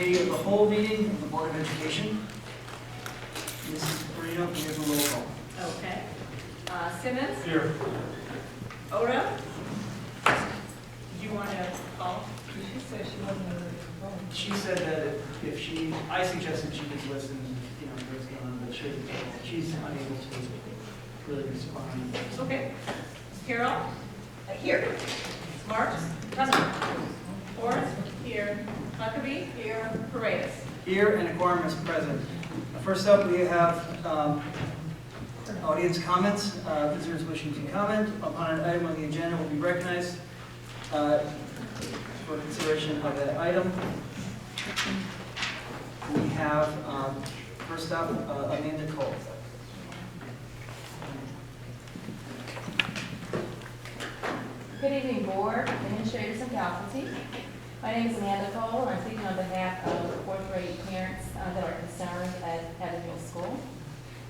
committee of the whole meeting of the Board of Education. Mrs. Perino, can we have a roll call? Okay. Simmons? Here. Oda? Did you want to call? She said she wasn't ready to vote. She said that if she, I suggested she could listen, you know, what's going on, but she's unable to really respond. Okay. Carol? Here. Marks? Present. Forrest? Here. Huckabee? Here. Paredes? Here, and a quorum is present. First up, we have audience comments. Visitors wishing to comment upon an item on the agenda will be recognized for consideration of that item. We have, first up, Amanda Cole. Good evening, board, administrators, and faculty. My name is Amanda Cole, and I'm speaking on behalf of fourth grade parents that are concerned at Middle School.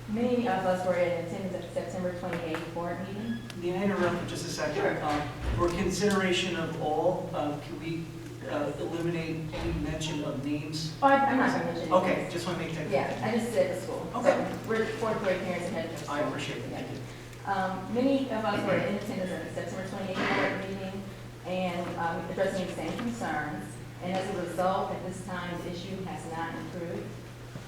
Many of us were in attendance at the September 28th board meeting. May I interrupt for just a second? Sure. For consideration of all, can we eliminate any mention of names? Oh, I'm not going to mention it. Okay, just want to make that clear. Yeah, I just said the school. Okay. We're fourth grade parents at Middle School. I appreciate it. Thank you. Many of us were in attendance at the September 28th board meeting and addressing the same concerns. And as a result, at this time, the issue has not improved.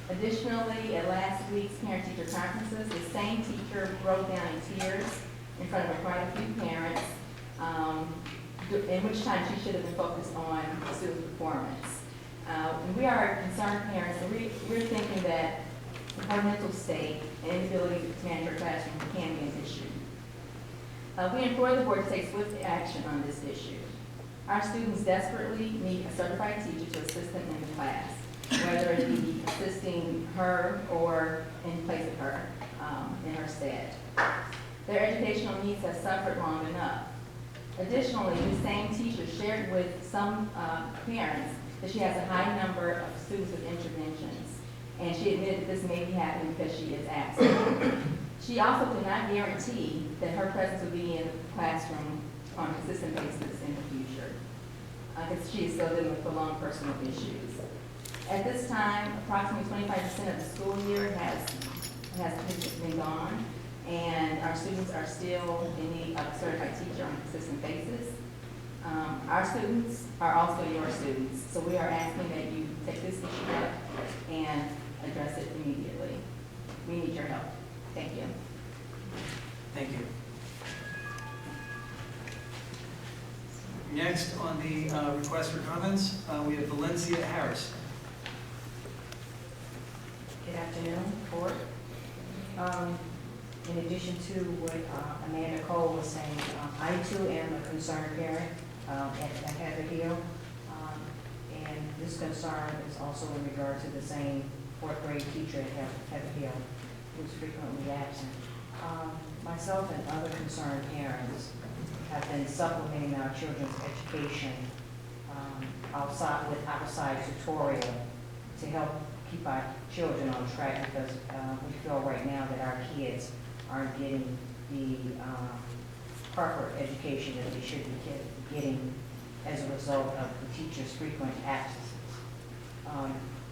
Additionally, at last week's parent-teacher conferences, the same teacher broke down in tears in front of quite a few parents, in which time she should have been focused on student performance. And we are concerned parents, and we're thinking that her mental state and inability to manage her classroom can be an issue. We implore the board to take swift action on this issue. Our students desperately need a certified teacher to assist them in the class, whether it be assisting her or in place of her, in her stead. Their educational needs have suffered long enough. Additionally, the same teacher shared with some parents that she has a high number of students with interventions, and she admitted that this may be happening because she is absent. She also could not guarantee that her presence would be in the classroom on a consistent basis in the future, because she is still dealing with prolonged personal issues. At this time, approximately 25% of the school year has been gone, and our students are still in need of a certified teacher on a consistent basis. Our students are also your students, so we are asking that you take this issue up and address it immediately. We need your help. Thank you. Thank you. Next on the request for comments, we have Valencia Harris. Good afternoon, board. In addition to what Amanda Cole was saying, I too am a concerned parent at Heather Hill. And this concern is also in regard to the same fourth grade teacher at Heather Hill who's frequently absent. Myself and other concerned parents have been supplementing our children's education outside tutorial to help keep our children on track, because we feel right now that our kids aren't getting the proper education that they should be getting as a result of the teacher's frequent absences.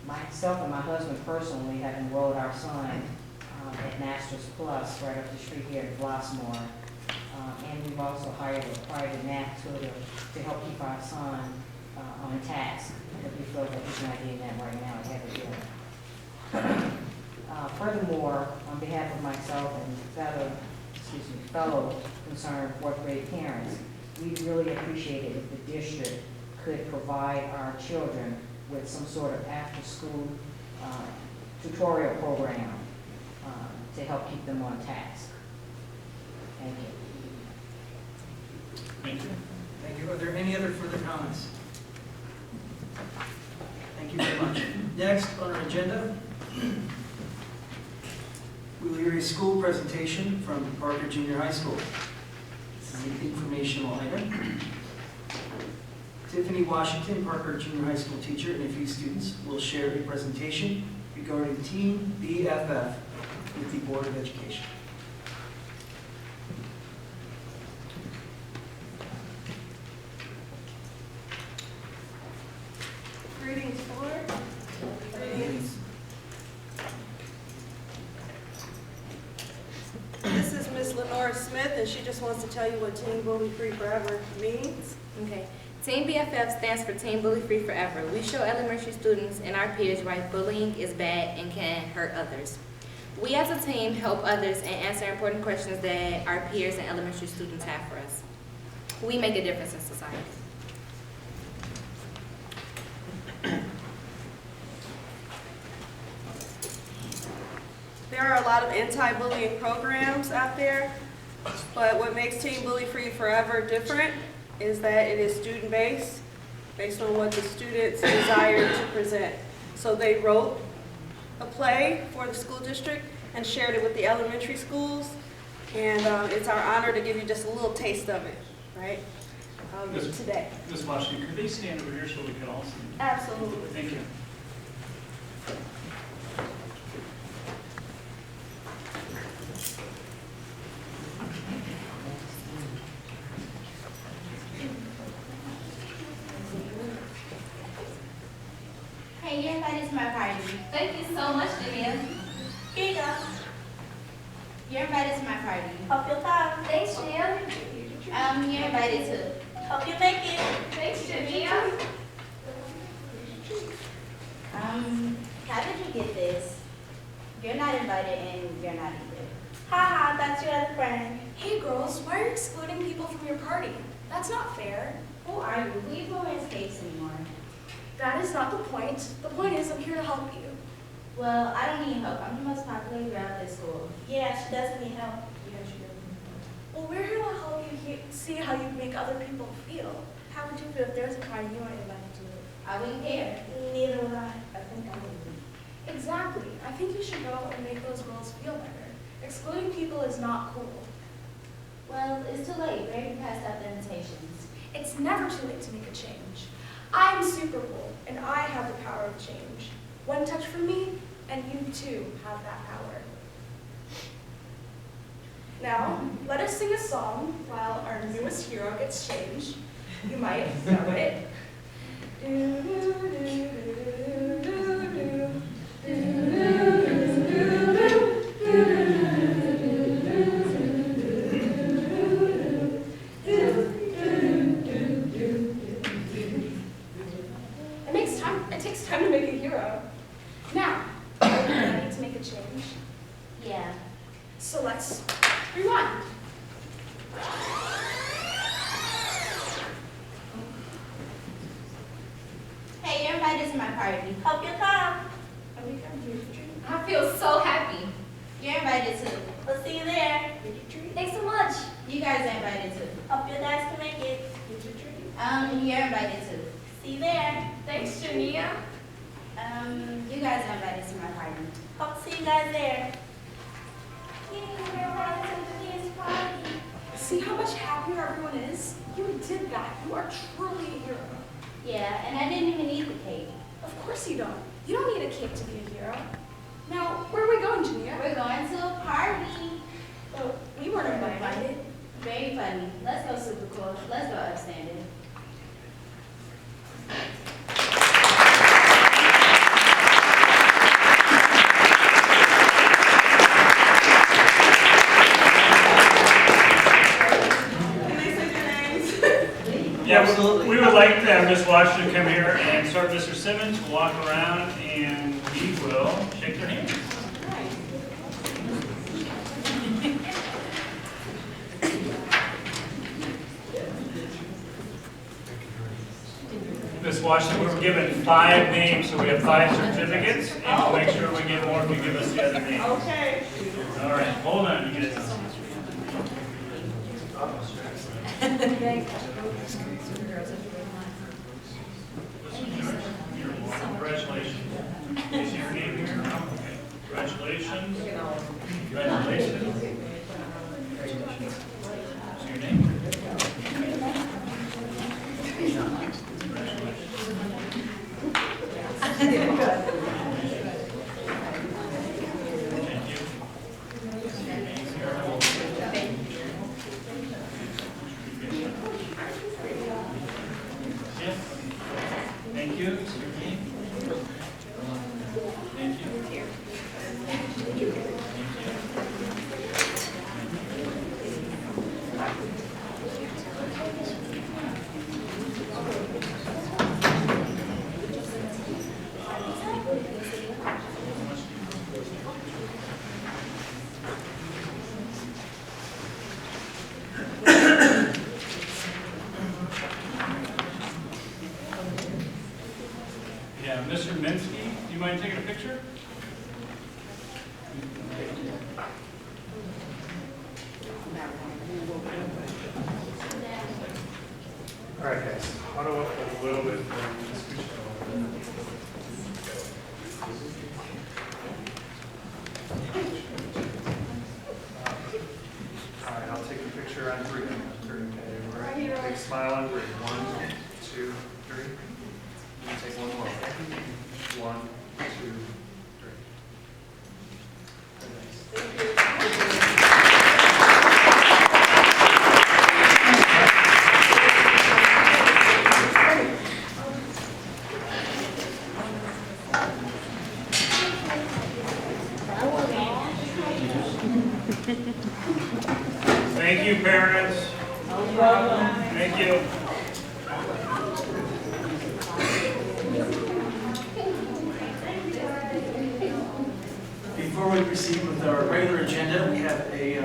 Myself and my husband personally have enrolled our son at Masters Plus right up the street here in Flossmoor. And we've also hired a private math tutor to help keep our son on task, because we feel that he's not getting that right now at Heather Hill. Furthermore, on behalf of myself and fellow concerned fourth grade parents, we really appreciate it if the district could provide our children with some sort of after-school tutorial program to help keep them on task. Thank you. Thank you. Thank you. Are there any other further comments? Thank you very much. Next on our agenda, we will hear a school presentation from Parker Junior High School. This is an informational item. Tiffany Washington, Parker Junior High School teacher, and a few students will share a presentation regarding Team BFF with the Board of Education. Greetings, board. and she just wants to tell you what Teen Bully Free Forever means. Okay. Teen BFF stands for Teen Bully Free Forever. We show elementary students and our peers why bullying is bad and can hurt others. We as a team help others and answer important questions that our peers and elementary students have for us. We make a difference in society. There are a lot of anti-bullying programs out there, but what makes Teen Bully Free Forever different is that it is student-based, based on what the students desire to present. So they wrote a play for the school district and shared it with the elementary schools, and it's our honor to give you just a little taste of it, right, today. Ms. Washington, could they stand over here so we can all see? Absolutely. Thank you. Hey, you're invited to my party. Thank you so much, Janelle. Here you go. You're invited to my party. Hope you'll come. Thanks, Janelle. You're invited to. Hope you make it. Thanks, Janelle. How did you get this? You're not invited and you're not either. Haha, that's your other friend. Hey girls, why are you excluding people from your party? That's not fair. Who are you? We don't wear skates anymore. That is not the point. The point is I'm here to help you. Well, I don't need help. I'm the most popular girl at this school. Yeah, she does need help. Yeah, she does. Well, we're here to help you see how you make other people feel. How would you feel if there was a party you weren't invited to? I wouldn't care. Neither would I. I think I would. Exactly. I think you should go and make those girls feel better. Excluding people is not cool. Well, it's too late. We already passed out the invitations. It's never too late to make a change. I'm super cool, and I have the power of change. One touch from me, and you too have that power. Now, let us sing a song while our newest hero gets changed. You might know it. It takes time to make a hero. Now, are you ready to make a change? Yeah. So let's rewind. Hey, you're invited to my party. Hope you'll come. Are we going to do a treat? I feel so happy. You're invited to. We'll see you there. Thanks so much. You guys are invited to. Hope your dads can make it. You're invited to. See you there. Thanks, Jania. You guys are invited to my party. Hope to see you guys there. See how much happier everyone is? You did that. You are truly a hero. Yeah, and I didn't even eat the cake. Of course you don't. You don't need a cake to be a hero. Now, where are we going, Jania? We're going to a party. Oh, we weren't invited. Very funny. Let's go super cool. Let's go upstanding. Yeah, Absolutely. we would like to have Ms. Washington come here and start Mr. Simmons to walk around, and we will shake their hands. Ms. Washington, we were given 5 names, so we have 5 certificates, and to make sure we get more, we give us the other names. Okay. All right, hold on, you guys. Congratulations. Is your name here? Okay. Congratulations. Congratulations. Is your name? Thank you. Yeah. Thank you. Is your name? Thank you. Thank you. have Mr. Minsky. Do you mind taking a picture? All right, guys, huddle up a little bit. All right, I'll take a picture on 3. Okay, right. Big smile on 3. 1, 2, 3. And take one more. 1, 2, 3. Thank you, parents. Thank you. Before we proceed with our regular agenda, we have a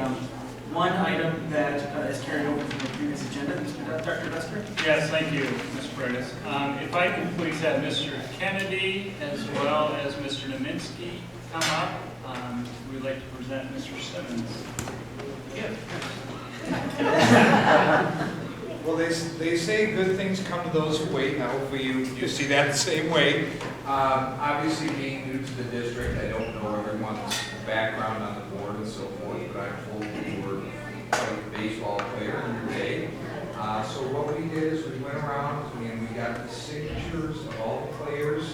one item that is carried over from the previous agenda. Dr. Duster? Yes, thank you, Mr. Freitas. If I can please have Mr. Kennedy as well as Mr. Naminsky come up. We'd like to present Mr. Simmons. Well, they say good things come to those who wait. Now, hopefully you see that the same way. Obviously, being new to the district, I don't know everyone's background on the board and so forth, but I'm told you were quite a baseball player in your day. So what we did is we went around and we got the signatures of all the players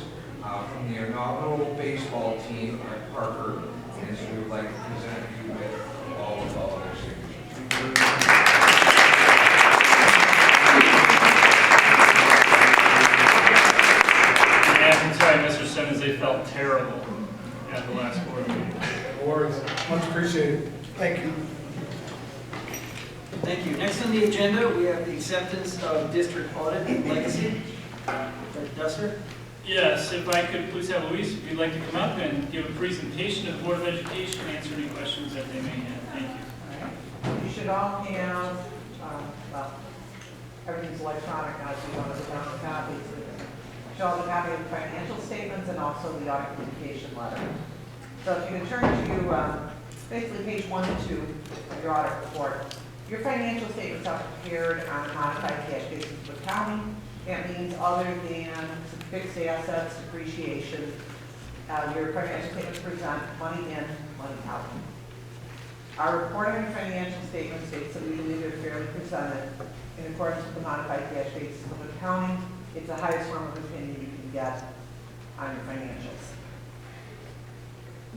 from the inaugural baseball team at Parker, and so we would like to present you with all of their signatures. I have to tell you, Mr. Simmons, they felt terrible at the last board meeting. Awards, much appreciated. Thank you. Thank you. Next on the agenda, we have the acceptance of district audit and legacy. Dr. Duster? Yes, if I could please have Luis, if you'd like to come up and give a presentation to the Board of Education, answer any questions that they may have. Thank you. You should all have, well, everything's electronic now, so you want to sit down with copies. Show all the copy of the financial statements and also the audit communication letter. So if you can turn to basically page 1 and 2 of your audit report. Your financial statements are prepared on a modified cash basis with accounting. That means other than some fixed assets, depreciation, your financial statements present money in, money out. Our reporting and financial statement states that we believe they're fairly presented in accordance with the modified cash basis of accounting. It's the highest form of opinion you can get on your financials.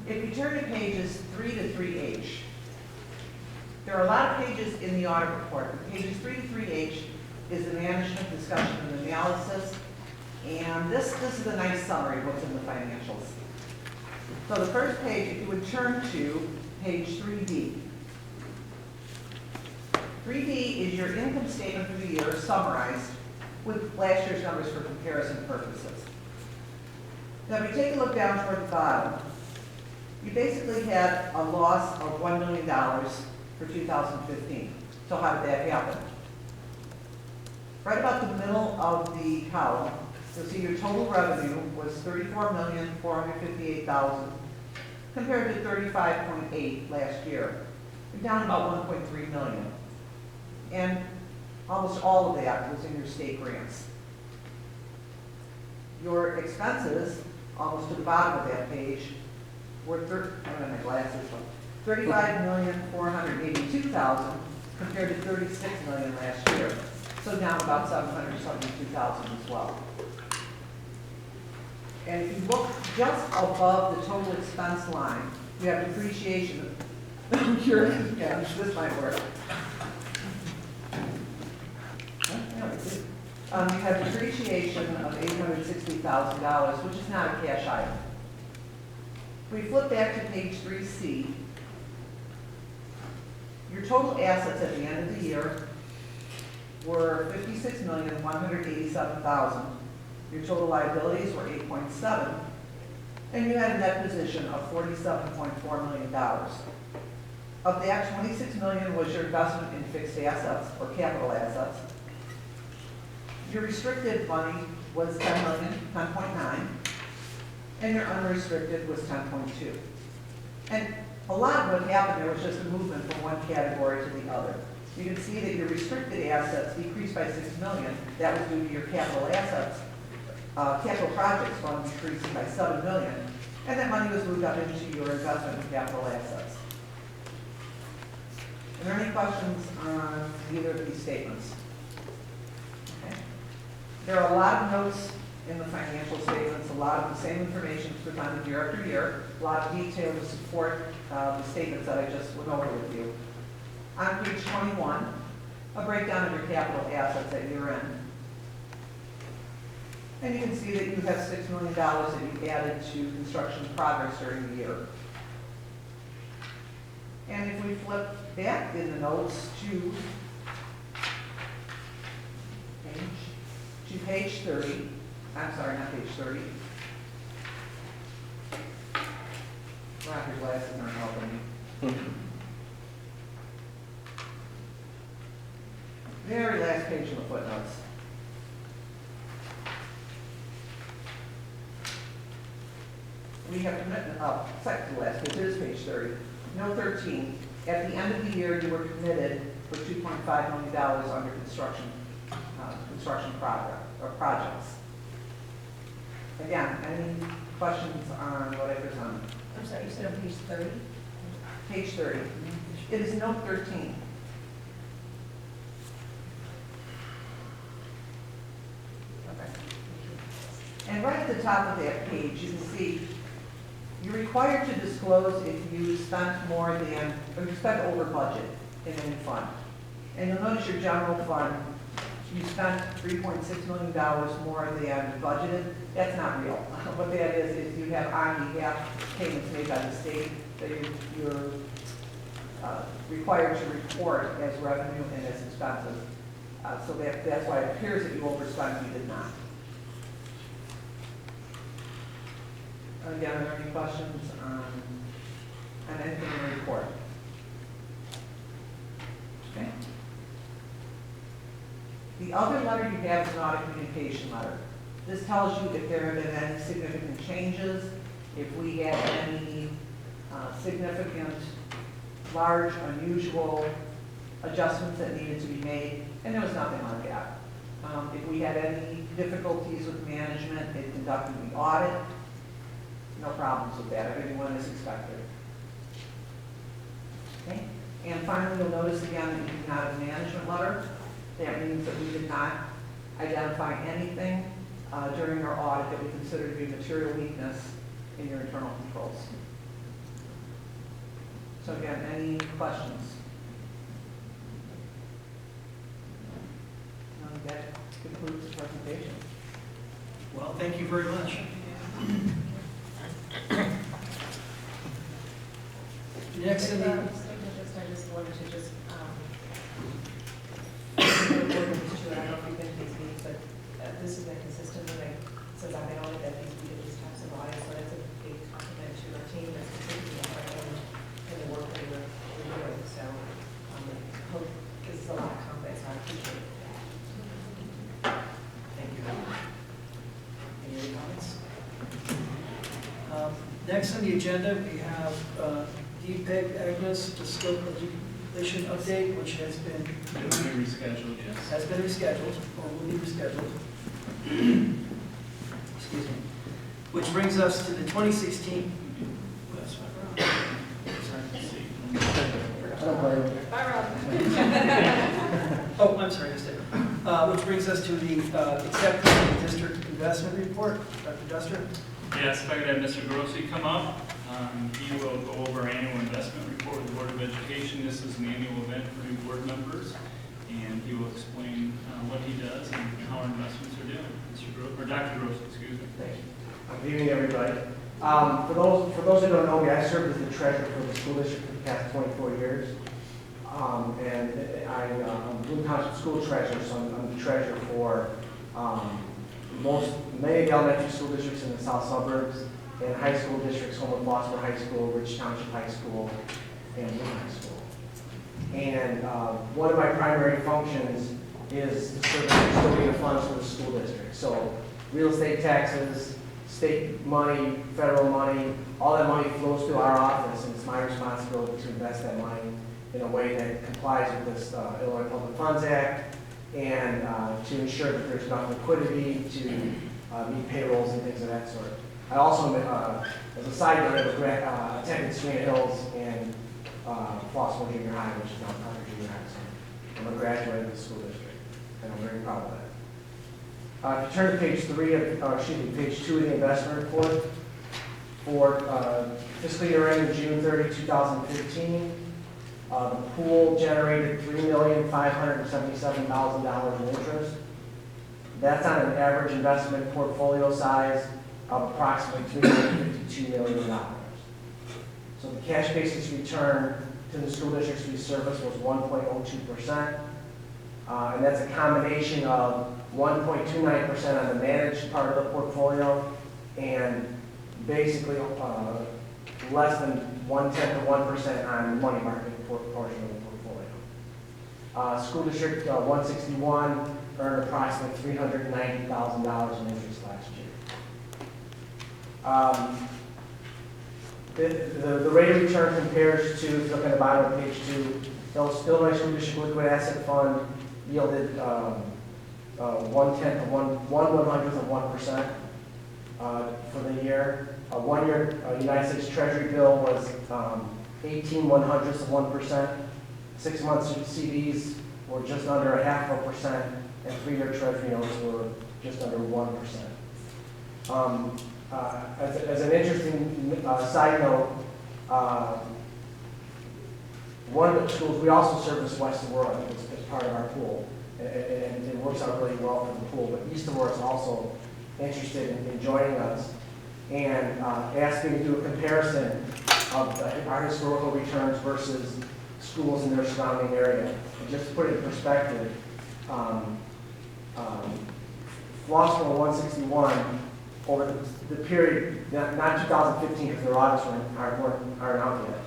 If you turn to pages 3 to 3H, there are a lot of pages in the audit report, but pages 3 to 3H is the management discussion and analysis, and this is a nice summary of what's in the financials. So the first page, if you would turn to page 3D. 3D is your income statement for the year summarized with last year's numbers for comparison purposes. Now, if you take a look down toward the bottom, you basically had a loss of $1 million for 2015. So how did that happen? Right about the middle of the column, you'll see your total revenue was $34,458,000 compared to $35.8 last year. You're down about $1.3 million. And almost all of that was in your state grants. Your expenses, almost to the bottom of that page, were $35,482,000 compared to $36 million last year. So down about $772,000 as well. And if you look just above the total expense line, you have depreciation. Yeah, this might work. You have depreciation of $860,000, which is not a cash item. If we flip back to page 3C, your total assets at the end of the year were $56,187,000. Your total liabilities were $8.7, and you had a net position of $47.4 million. Of that, $26 million was your investment in fixed assets or capital assets. Your restricted money was 10 million, 10.9, and your unrestricted was 10.2. And a lot of what happened there was just a movement from one category to the other. You can see that your restricted assets decreased by 6 million. That was due to your capital assets. Capital projects fund decreasing by 7 million, and that money was moved up into your investment in capital assets. Are there any questions on either of these statements? Okay. There are a lot of notes in the financial statements, a lot of the same information is presented year after year, a lot of detail to support the statements that I just went over with you. On page 21, a breakdown of your capital assets at year end. And you can see that you have $6 million that you added to construction progress during the year. And if we flip back in the notes to page 30, I'm sorry, not page 30. Roger glasses aren't helping me. Very last page of the footnotes. We have commitment, second to last page, it is page 30. Note 13, at the end of the year, you were committed for $2.5 million under construction projects. Again, any questions on what I presented? I'm sorry, you said on page 30? Page 30. It is note 13. Okay. And right at the top of that page, you can see you're required to disclose if you spent more than, or you spent over budget in any fund. And you'll notice your general fund, you spent $3.6 million more than budgeted. That's not real. What that is you have on behalf payments made by the state that you're required to report as revenue and as expenses. So that's why it appears that you overspent, you did not. Again, are there any questions on anything in the report? Okay. The other letter you have is an audit communication letter. This tells you if there have been any significant changes, if we had any significant, large, unusual adjustments that needed to be made, and there was nothing like that. If we had any difficulties with management in conducting the audit, no problems with that. Everyone is expected. Okay. And finally, you'll notice again that you do not have a management letter. That means that we did not identify anything during our audit that we consider to be material weakness in your internal controls. So again, any questions? That concludes the presentation. Well, thank you very much. Next in the... I just wanted to just, I don't know if you've been to these meetings, but this has been consistent since I've been on it, that we do these types of audits, so that's a big compliment to our team that's contributing in the work that we're doing. So I hope this is a lot of confidence, I appreciate that. Thank you. Any other comments? Next on the agenda, we have DPEG Agnes, the scope of legislation update, which has been rescheduled, yes. Has been rescheduled, or will be rescheduled. Excuse me. Which brings us to the 2016. Oh, I'm sorry, just which brings us to the acceptance of the district investment report. Dr. Duster. Yes, if I could have Mr. Grossi come up. He will go over our annual investment report with the Board of Education. This is an annual event for new board members, and he will explain what he does and how our investments are doing. Mr. Grossi, or Dr. Grossi, excuse me. Thank you. Good evening, everybody. For those who don't know me, I served as the treasurer for the school district for the past 24 years. And I'm Bloom Township School Treasurer, so I'm the treasurer for many of the elementary school districts in the south suburbs, and high school districts, Homewood Flossmoor High School, Rich Township High School, and Bloom High School. And one of my primary functions is to serve as custodian of funds for the school district. So real estate taxes, state money, federal money, all that money flows through our office, and it's my responsibility to invest that money in a way that complies with this Illinois Public Funds Act, and to ensure that there's enough liquidity to meet payrolls and things of that sort. I also, as a side note, attended Serena Hills and Flossmoor Junior High, which is now Parker Junior High. So I'm a graduate of the school district, and I'm very proud of that. If you turn to page 2 of the investment report, for fiscal year ending June 30, 2015, the pool generated $3,577,000 in interest. That's on an average investment portfolio size of approximately $352 million. So the cash basis return to the school districts we service was 1.02%. And that's a combination of 1.29% on the managed part of the portfolio and basically less than 0.1% on the money market portion of the portfolio. School District 161 earned approximately $390,000 in interest last year. The rate of return compares to, if you look at the bottom of page 2, Illinois School District Liquid Asset Fund yielded 0.1% for the year. A one-year United States Treasury bill was 0.18%. 6 months CDs were just under 0.5%, and 3-year Treasury notes were just under 1%. As an interesting side note, one of the schools, we also service West Aurora as part of our pool, and it works out really well for the pool, but East Aurora is also interested in joining us and asked me to do a comparison of our historical returns versus schools in their surrounding area. And just to put it in perspective, Flossmoor 161, over the period, not 2015 because their audits aren't out yet,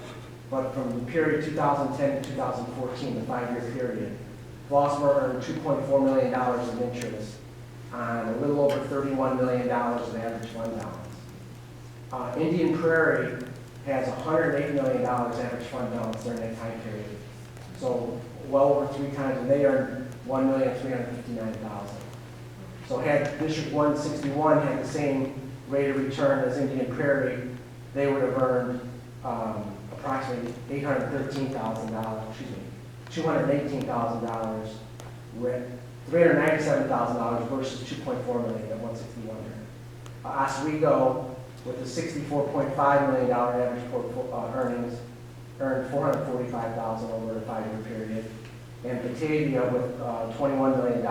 but from the period 2010 to 2014, the 5-year period, Flossmoor earned $2.4 million in interest on a little over $31 million of average fund balance. Indian Prairie has $108 million average fund balance during that time period. So well over 3 times, and they earned $1,359,000. So had District 161 had the same rate of return as Indian Prairie, they would have earned approximately $218,000, with $397,000 versus $2.4 million at 161. Oswego, with a $64.5 million average earnings, earned $445,000 over a 5-year period, and Batavia with $21 million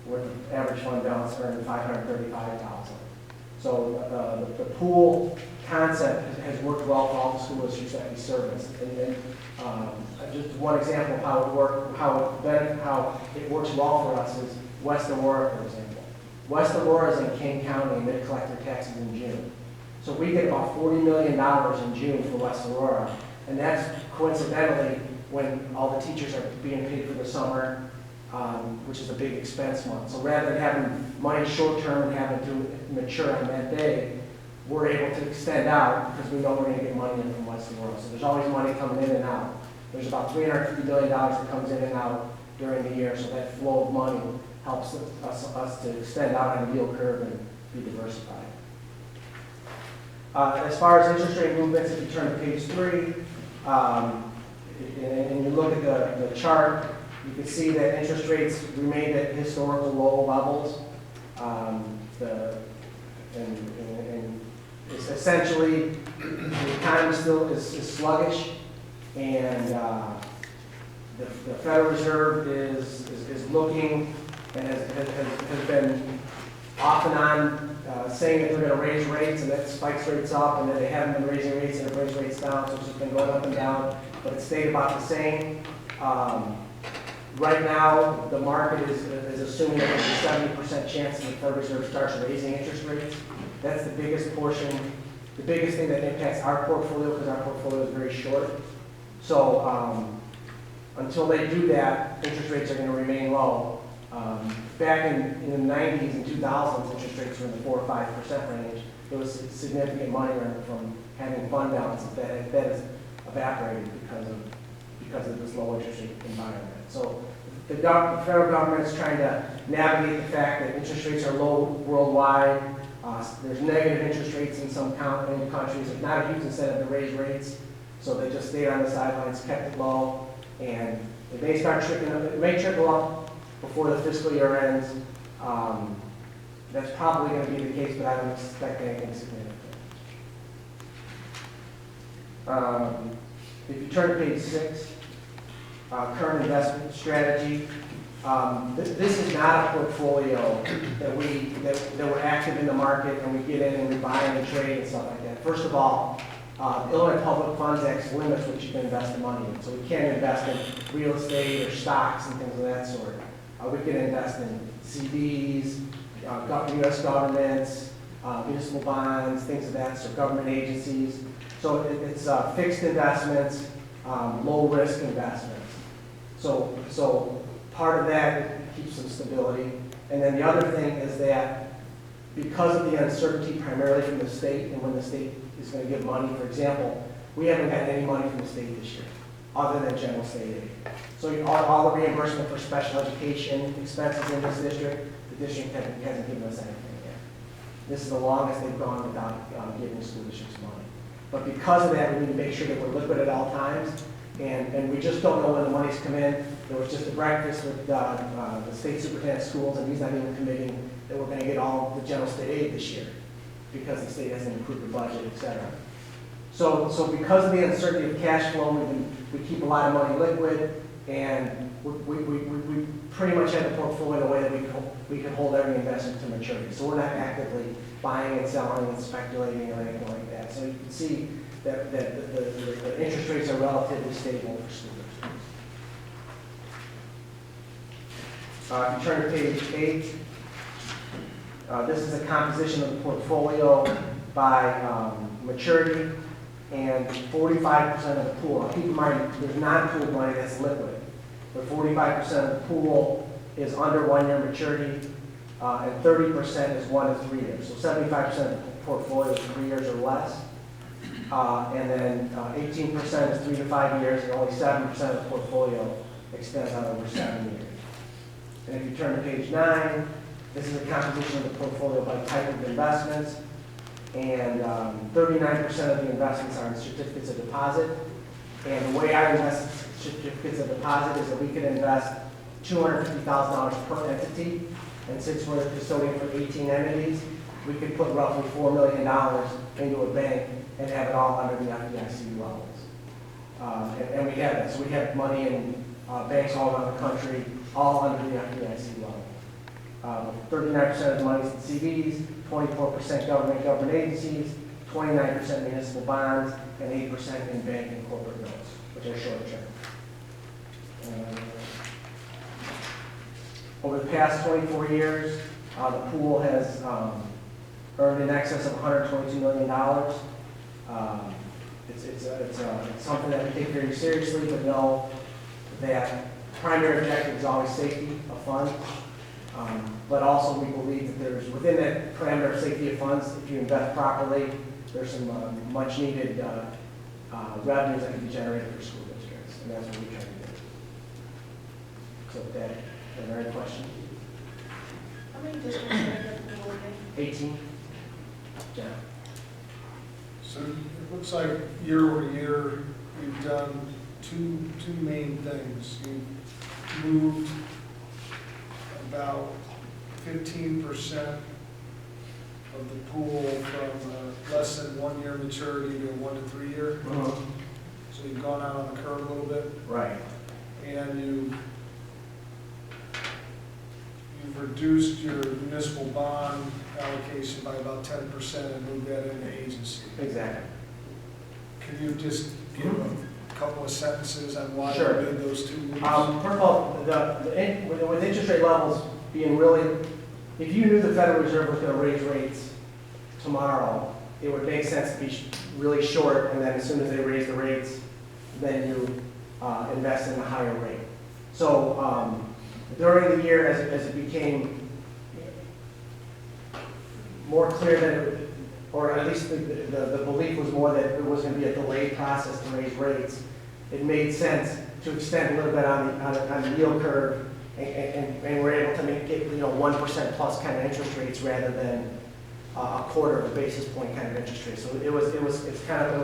worth of average fund balance earned $535,000. So the pool concept has worked well for all the school districts that we service. And just one example of how it works well for us is West Aurora, for example. West Aurora is in King County, and they collect their taxes in June. So we get about $40 million in June for West Aurora, and that's coincidentally when all the teachers are being paid for the summer, which is a big expense month. So rather than having money short-term and having to mature on that day, we're able to extend out because we know we're going to get money in from West Aurora. So there's always money coming in and out. There's about $350 million that comes in and out during the year, so that flow of money helps us to extend out on the yield curve and be diversified. As far as interest rate movements, if you turn to page 3, and you look at the chart, you can see that interest rates remained at historical low levels. And it's essentially, the economy still is sluggish, and the Federal Reserve is looking and has been off and on saying that they're going to raise rates, and that spikes rates up, and then they haven't been raising rates and it raised rates down, so it's just been going up and down, but it stayed about the same. Right now, the market is assuming that there's a 70% chance that the Federal Reserve starts raising interest rates. That's the biggest portion, the biggest thing that impacts our portfolio, because our portfolio is very short. So Until they do that, interest rates are going to remain low. Back in the 90s and 2000s, interest rates were in the 4 or 5% range. There was significant money earned from having fund balances that has evaporated because of this low interest rate environment. So the federal government is trying to navigate the fact that interest rates are low worldwide. There's negative interest rates in some countries. There's not a huge incentive to raise rates, so they just stayed on the sidelines, kept it low, and it may start trickling up. It may trickle up before the fiscal year ends. That's probably going to be the case, but I don't expect anything significant. If you turn to page 6, current investment strategy. This is not a portfolio that we're active in the market and we get in and we buy and we trade and stuff like that. First of all, the Illinois Public Funds Act limits what you can invest the money in. So we can't invest in real estate or stocks and things of that sort. We can invest in CDs, U.S. governments, municipal bonds, things of that sort, government agencies. So it's fixed investments, low risk investments. So part of that keeps some stability. And then the other thing is that because of the uncertainty primarily from the state and when the state is going to give money, for example, we haven't had any money from the state this year, other than general state aid. So all the reimbursement for special education expenses in this district, the district hasn't given us anything yet. This is the longest they've gone without giving school districts money. But because of that, we need to make sure that we're liquid at all times, and we just don't know when the money's come in. There was just a breakfast with the state superintendent of schools, and he's not even committing that we're going to get all the general state aid this year because the state hasn't approved the budget, et cetera. So because of the uncertainty of cash flow, we keep a lot of money liquid, and we pretty much have the portfolio the way that we can hold every investment to maturity. So we're not actively buying and selling and speculating or anything like that. So you can see that the interest rates are relatively stable for school districts. If you turn to page 8, this is a composition of the portfolio by maturity and 45% of the pool. Now keep in mind, there's non-pooled money that's liquid, but 45% of the pool is under 1 year maturity, and 30% is 1 to 3 years. So 75% of the portfolio is 3 years or less, and then 18% is 3 to 5 years, and only 7% of the portfolio extends out over 7 years. And if you turn to page 9, this is a composition of the portfolio by type of investments, and 39% of the investments are in certificates of deposit. And the way I invest certificates of deposit is that we can invest $250,000 per entity, and since we're the custodian for 18 entities, we could put roughly $4 million into a bank and have it all under the FDIC levels. And we have that. So we have money in banks all around the country, all under the FDIC level. 39% of the money is in CDs, 24% government agencies, 29% municipal bonds, and 8% in bank and corporate notes, which are short term. Over the past 24 years, the pool has earned in excess of $122 million. It's something that we take very seriously, but know that primary objective is always safety of funds. But also we believe that there's, within that parameter of safety of funds, if you invest properly, there's some much needed revenues that can be generated for school districts, and that's what we try to do. So with that, are there any questions? How many districts are there in the pool again? 18? Yeah. So it looks like year over year, we've done two main things. You've moved about 15% of the pool from less than 1 year maturity to 1 to 3 year. So you've gone out on the curve a little bit. Right. And you've reduced your municipal bond allocation by about 10% and moved that into agency. Exactly. Can you just give a couple of sentences on why Sure. you made those two moves? First of all, with interest rate levels being really, if you knew the Federal Reserve was going to raise rates tomorrow, it would make sense to be really short, and then as soon as they raise the rates, then you invest in a higher rate. So during the year, as it became more clear that, or at least the belief was more that it was going to be a delayed process to raise rates, it made sense to extend a little bit on the yield curve, and we're able to make it 1% plus kind of interest rates rather than a quarter of a basis point kind of interest rate. So it was kind of a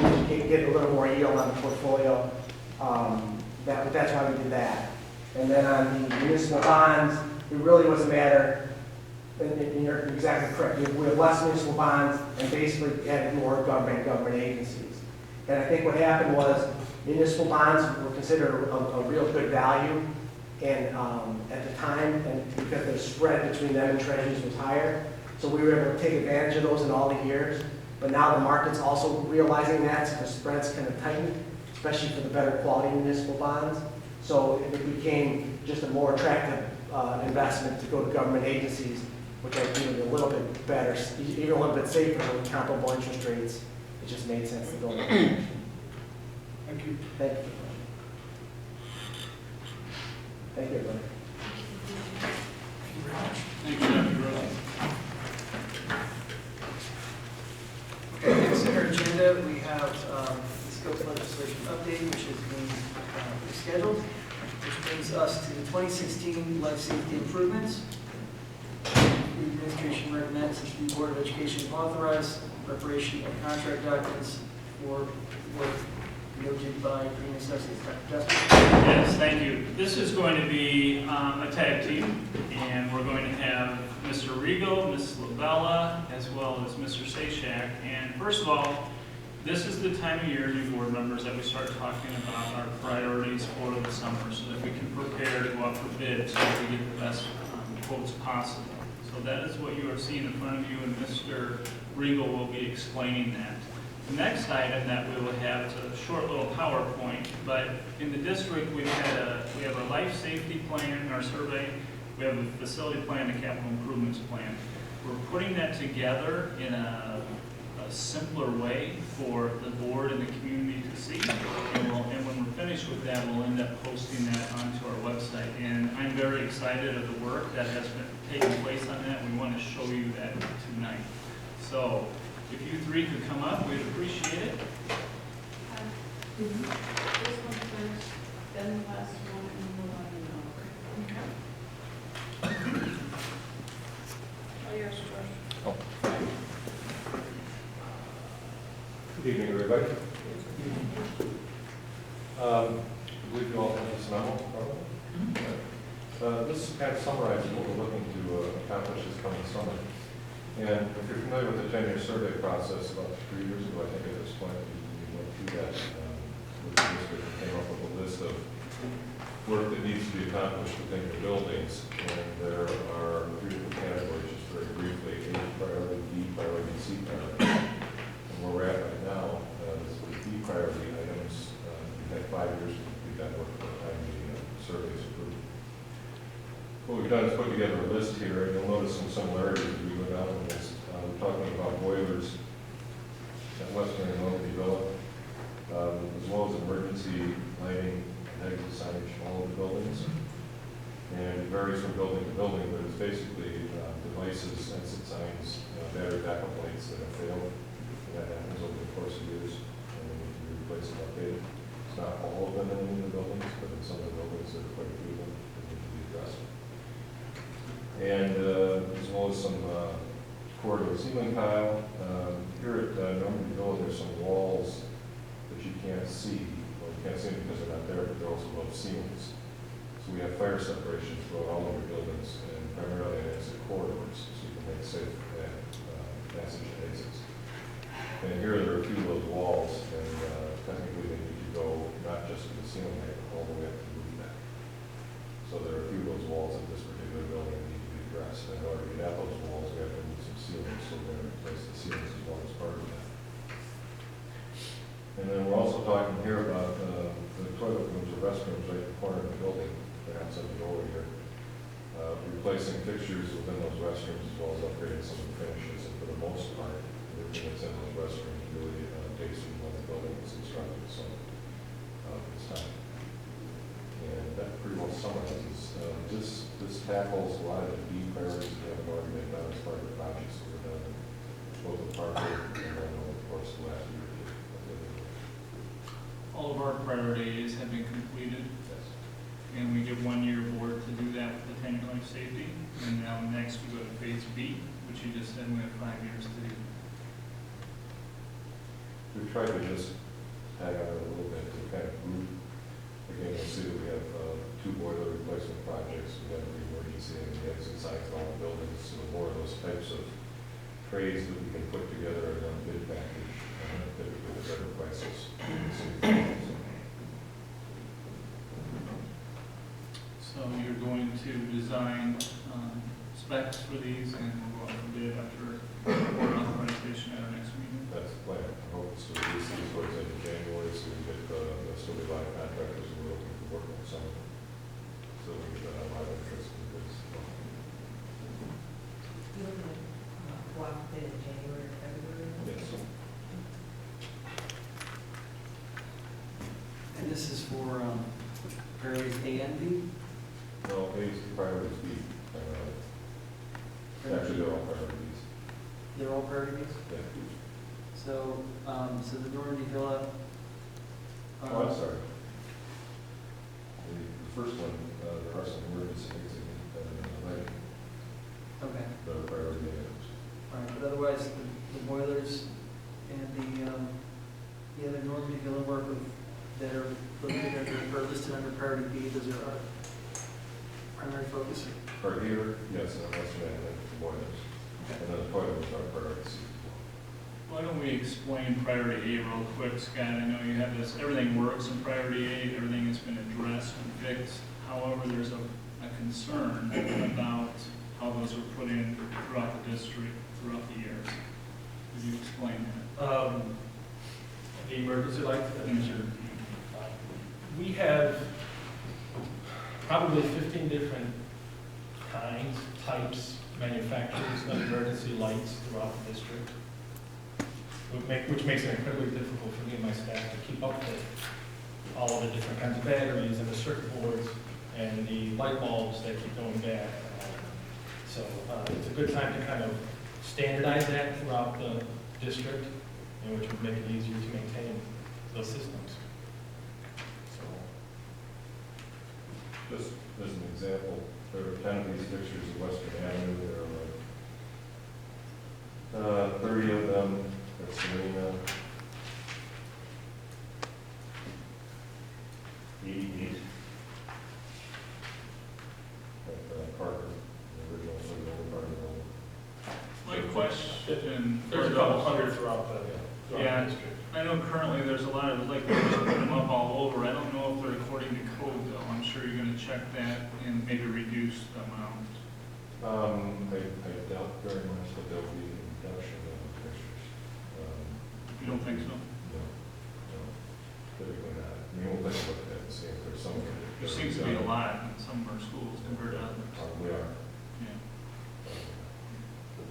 move to get a little more yield on the portfolio. That's why we did that. And then on the municipal bonds, it really was a matter, and you're exactly correct, we have less municipal bonds and basically added more government agencies. And I think what happened was municipal bonds were considered a real good value, and at the time, and because the spread between them and treasuries was higher, so we were able to take advantage of those in all the years. But now the market's also realizing that, so the spread's kind of tightened, especially for the better quality municipal bonds. So it became just a more attractive investment to go to government agencies, which are doing a little bit better, even a little bit safer with comparable interest rates. It just made sense to go in that direction. Thank you. Thank you. Thank you, everybody. Thank you very much. Thank you, Dr. Grossi. Okay, next on our agenda, we have the scope legislation update, which is being rescheduled, which brings us to the 2016 life safety improvements. The administration recommends that the Board of Education authorize preparation of contract documents for work noted by Green Associates. Dr. Justice? Yes, thank you. This is going to be a tag team, and we're going to have Mr. Regal, Ms. Lavella, as well as Mr. Sachak. And first of all, this is the time of year, new board members, that we start talking about our priorities for the summer so that we can prepare to go out for bid so that we get the best quotes possible. So that is what you are seeing in front of you, and Mr. Regal will be explaining that. The next item that we will have is a short little PowerPoint, but in the district we have a life safety plan in our survey, we have a facility plan, a capital improvements plan. We're putting that together in a simpler way for the board and the community to see, and when we're finished with that, we'll end up posting that onto our website. And I'm very excited of the work that has been taking place on that. We want to show you that tonight. So, if you three could come up, we'd appreciate it. This one first, then the last one, and the one over. Okay. Oh, yes, George. Good evening, everybody. I believe you all have this memo, probably. This kind of summarizes what we're looking to accomplish this coming summer. And if you're familiar with the 10-year survey process, about 3 years ago, I think at this point, we went through that with the district and came up with a list of work that needs to be accomplished within your buildings. And there are 3 different categories, just very briefly: A priority, B priority, and C priority. And where we're at right now is the B priority items. We've had 5 years to complete that work by the time the survey is approved. What we've done is put together a list here, and you'll notice some similarities as we go down the list. We're talking about boilers at Western and Northern Villa, as well as emergency lighting and exit signage in all of the buildings. And it varies from building to building, but it's basically devices, exit signs, battery backup lights that have failed. And that happens over the course of years, and they need to be replaced and updated. It's not all of them in any of the buildings, but in some of the buildings, there are quite a few of them that need to be addressed. And as well as some corridor ceiling tile. Here at Normandy Villa, there's some walls that you can't see. Well, you can't see them because they're not there, but they're also above ceilings. So we have fire separation throughout all of our buildings, and primarily in exit corridors, so you can make safe passage and exits. And here there are a few of those walls, and technically they need to go not just to the ceiling height, but all the way up to the roof deck. So there are a few of those walls in this particular building. And in order to get at those walls, we have to move some ceilings, so we're going to replace the ceilings as well as part of that. And then we're also talking here about the toilet rooms or restrooms right in the corner of the building, perhaps up the over here. Replacing fixtures within those restrooms as well as upgrading some of the finishes, and for the most part, everything that's in those restrooms really dates from when the building was constructed. So this time. And that pretty well summarizes, this tackles a lot of the B priorities we have already been done as part of the projects that were done, both the park and then, of course, the last year. All of our priorities have been completed, and we give 1 year board to do that with the tenure life safety. And now next we go to phase B, which you just said we have 5 years to do. We've tried to just tag on it a little bit to kind of group. Again, you'll see that we have 2 boiler replacement projects, we have the emergency and the exit sites on all the buildings, so more of those types of trades that we can put together in one bid package, typically with better prices. So you're going to design specs for these and we'll go out for bid after board authorization at our next meeting. That's the plan. I hope to release these towards the end of January, so we get still be live contractors who are looking for work on some of them. So we get a lot of interest in this. You're going to go out for bid in January, February? Yes. And this is for priorities A and B? No, A's priorities B. Actually, they're all priorities. They're all priorities? Yeah. So, so the Normandy Villa. Oh, I'm sorry. The first one, there are some emergency things that need to be done in the Okay. the priority items. All right, but otherwise, the boilers and the other Normandy Villa work with, that are located under, or listed under priority B, those are our primary focus. For here, yes, and that's the boilers. And then the toilets are priorities. Why don't we explain priority A real quick, Scott? I know you have this, everything works in priority A, everything has been addressed and fixed. However, there's a concern about how those are put in throughout the district, throughout the years. Could you explain that? The emergency lights? Mhm. We have probably 15 different kinds, types, manufacturers of emergency lights throughout the district, which makes it incredibly difficult for me and my staff to keep up with all of the different kinds of batteries and the circuit boards and the light bulbs that keep going bad. So it's a good time to kind of standardize that throughout the district, which would make it easier to maintain those systems. Just as an example, there are 10 of these fixtures at Western Avenue. There are 30 of them at Serena, 88 at Parker, the original Parker building. My question. There's a couple hundred throughout the Yeah. district. I know currently there's a lot of, like, put them up all over. I don't know if they're according to code though. I'm sure you're gonna check that and maybe reduce the amount. I doubt very much that there'll be a reduction in the fixtures. You don't think so? No, typically not. I mean, we'll take a look at that and see if there's some. There seems to be a lot in some of our schools compared to others. Probably are. Yeah.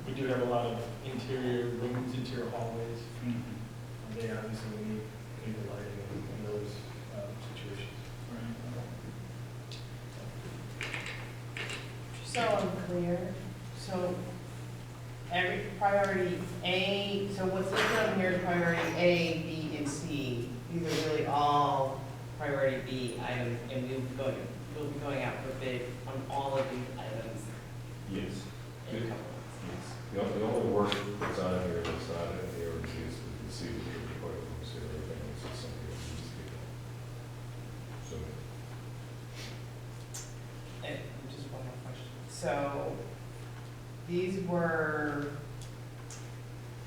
We do have a lot of interior rooms, interior hallways. Mhm. They obviously need the lighting in those situations. So I'm clear, so every priority A, so what's listed on here is priority A, B, and C. These are really all priority B items, and we'll be going out for bid on all of these items Yes. in a couple months. The only work that's on here that's not in the ARG is the C, the toilets, everything else is something that needs to be done. So, And just one more question. So these were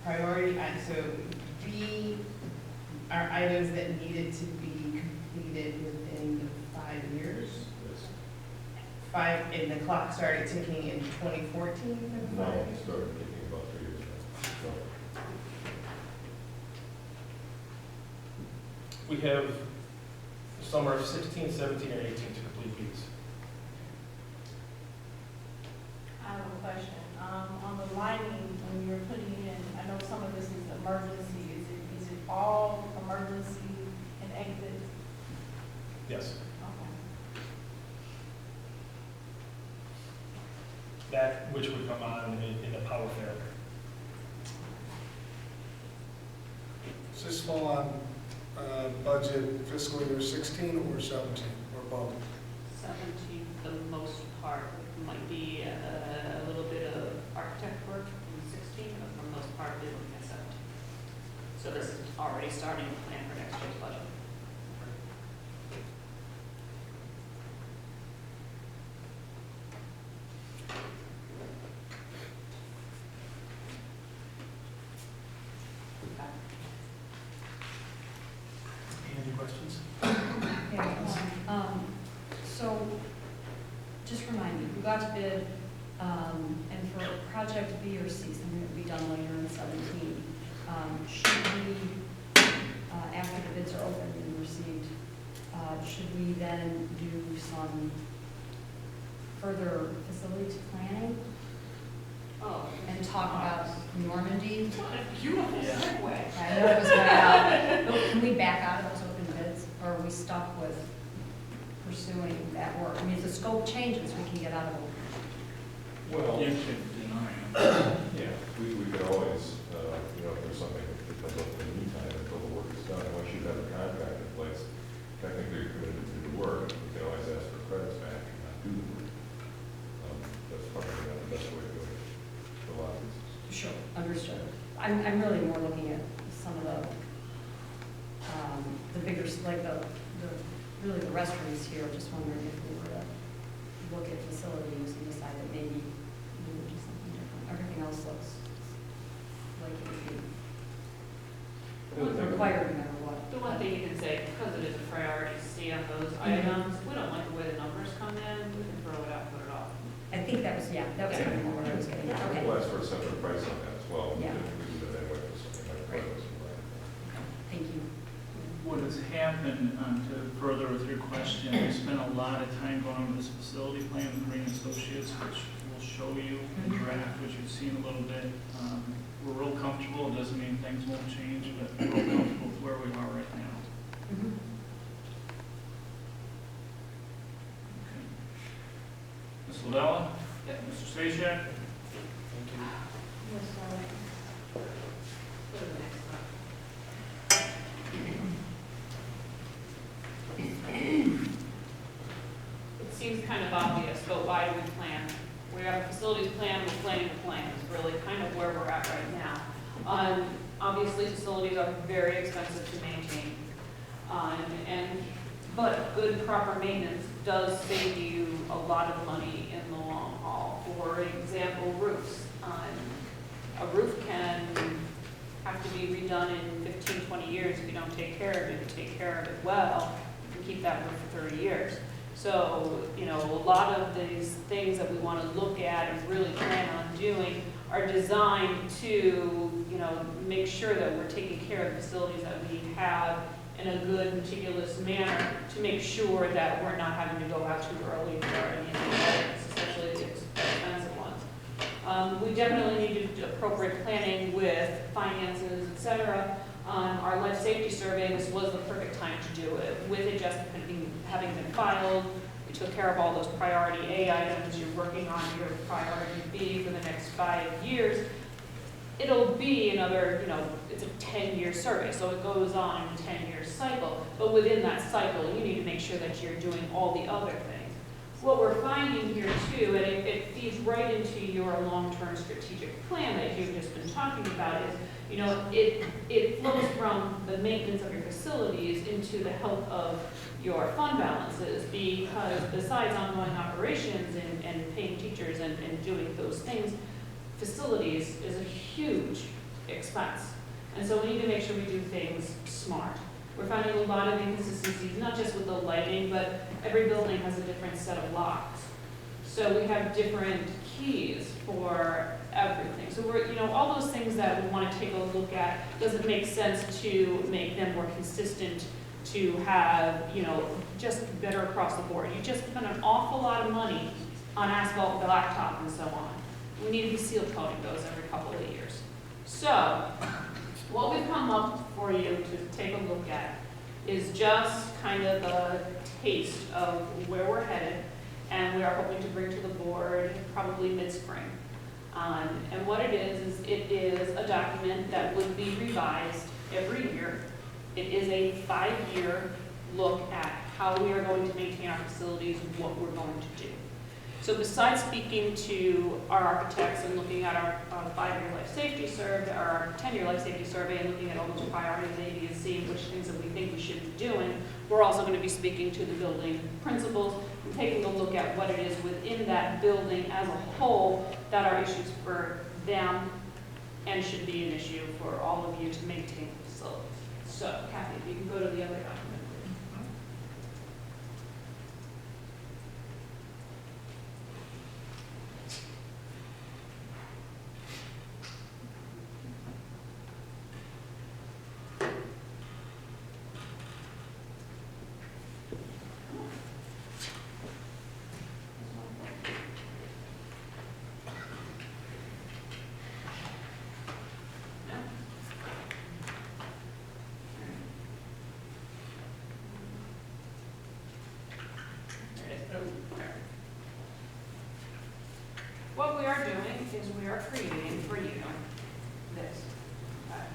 priority, so B are items that needed to be completed within the 5 years? yes. 5, and the clock started ticking in 2014? No, it started taking about 3 years now. So, We have the summer of 16, 17, and 18 to complete these. I have a question. On the lighting, when you're putting in, I know some of this is emergency. Is it all emergency and exit Yes, Okay. that which would come on in the power failure. Does this fall on budget fiscal year 16 or 17, or both? 17, for the most part, might be a little bit of architect work in 16, but for the most part, we're looking at 17. So this is already starting to plan for next year's budget. Any questions? So, just remind me, we got to bid, and for project B or C, something that will be done later in 17, should we, after the bids are open and received, should we then do some further facilities planning Oh, and talk about Normandy? what a beautiful Yeah. segue. I know it was way out, but can we back out of those open bids, or are we stuck with pursuing that work? I mean, if the scope changes, we can get out of it. Well, You could deny it. yeah, we could always, you know, if there's something that comes up in the meantime until the work is done, once you have a contract in place, technically you're committed to do the work, you can always ask for credits back and not do the work. That's probably not the best way to do it for a lot of businesses. Sure, understood. I'm really more looking at some of the bigger, like really the restrooms here, just wondering if we were to look at facilities and decide that maybe we would do something different. Everything else looks like it would be required no matter what. The one thing you can say, because it is a priority C on those items, we don't like the way the numbers come in, we can throw it out, put it off. I think that was, yeah, that was kind of more what I was getting at. Okay. We'll ask for a separate price on that as well. Yeah. We do that anyway for something like Right. that. Thank you. What has happened, to further with your question, we spent a lot of time going over this facility plan with Green Associates, which will show you in draft, which you've seen a little bit. We're real comfortable, it doesn't mean things won't change, but we're real comfortable with where we are right now. Mhm. Okay. Ms. Lavella? Mr. Stashak? Yes, go to the next one. It seems kind of obvious, but why do we plan? We have a facilities plan, we're planning the plan, is really kind of where we're at right now. Obviously, facilities are very expensive to maintain. But good proper maintenance does save you a lot of money in the long haul. For example, roofs. A roof can have to be redone in 15, 20 years if you don't take care of it. If you take care of it well, you can keep that roof for 30 years. So, you know, a lot of these things that we want to look at and really plan on doing are designed to, you know, make sure that we're taking care of the facilities that we have in a good, meticulous manner to make sure that we're not having to go out too early for any of these items, especially the expensive ones. We definitely need to do appropriate planning with finances, et cetera. Our life safety survey, this was the perfect time to do it. With it just having been filed, we took care of all those priority A items. You're working on your priority B for the next 5 years. It'll be another, you know, it's a 10-year survey, so it goes on in a 10-year cycle. But within that cycle, you need to make sure that you're doing all the other things. What we're finding here too, and it feeds right into your long-term strategic plan that you've just been talking about, is, you know, it flows from the maintenance of your facilities into the health of your fund balances, because besides ongoing operations and paying teachers and doing those things, facilities is a huge expense. And so we need to make sure we do things smart. We're finding a lot of inconsistencies, not just with the lighting, but every building has a different set of locks. So we have different keys for everything. So we're, you know, all those things that we want to take a look at, does it make sense to make them more consistent, to have, you know, just better across the board? You just spend an awful lot of money on asphalt, blacktop, and so on. We need to be seal coating those every couple of years. So what we've come up for you to take a look at is just kind of the taste of where we're headed, and we are hoping to bring to the board probably mid-spring. And what it is it is a document that would be revised every year. It is a 5-year look at how we are going to maintain our facilities, what we're going to do. So besides speaking to our architects and looking at our 5-year life safety survey, or our 10-year life safety survey, and looking at all those priorities maybe and seeing which things that we think we should be doing, we're also going to be speaking to the building principals and taking a look at what it is within that building as a whole that are issues for them and should be an issue for all of you to maintain the facilities. So, Kathy, if you can go to the other document. What we are doing is we are creating for you this.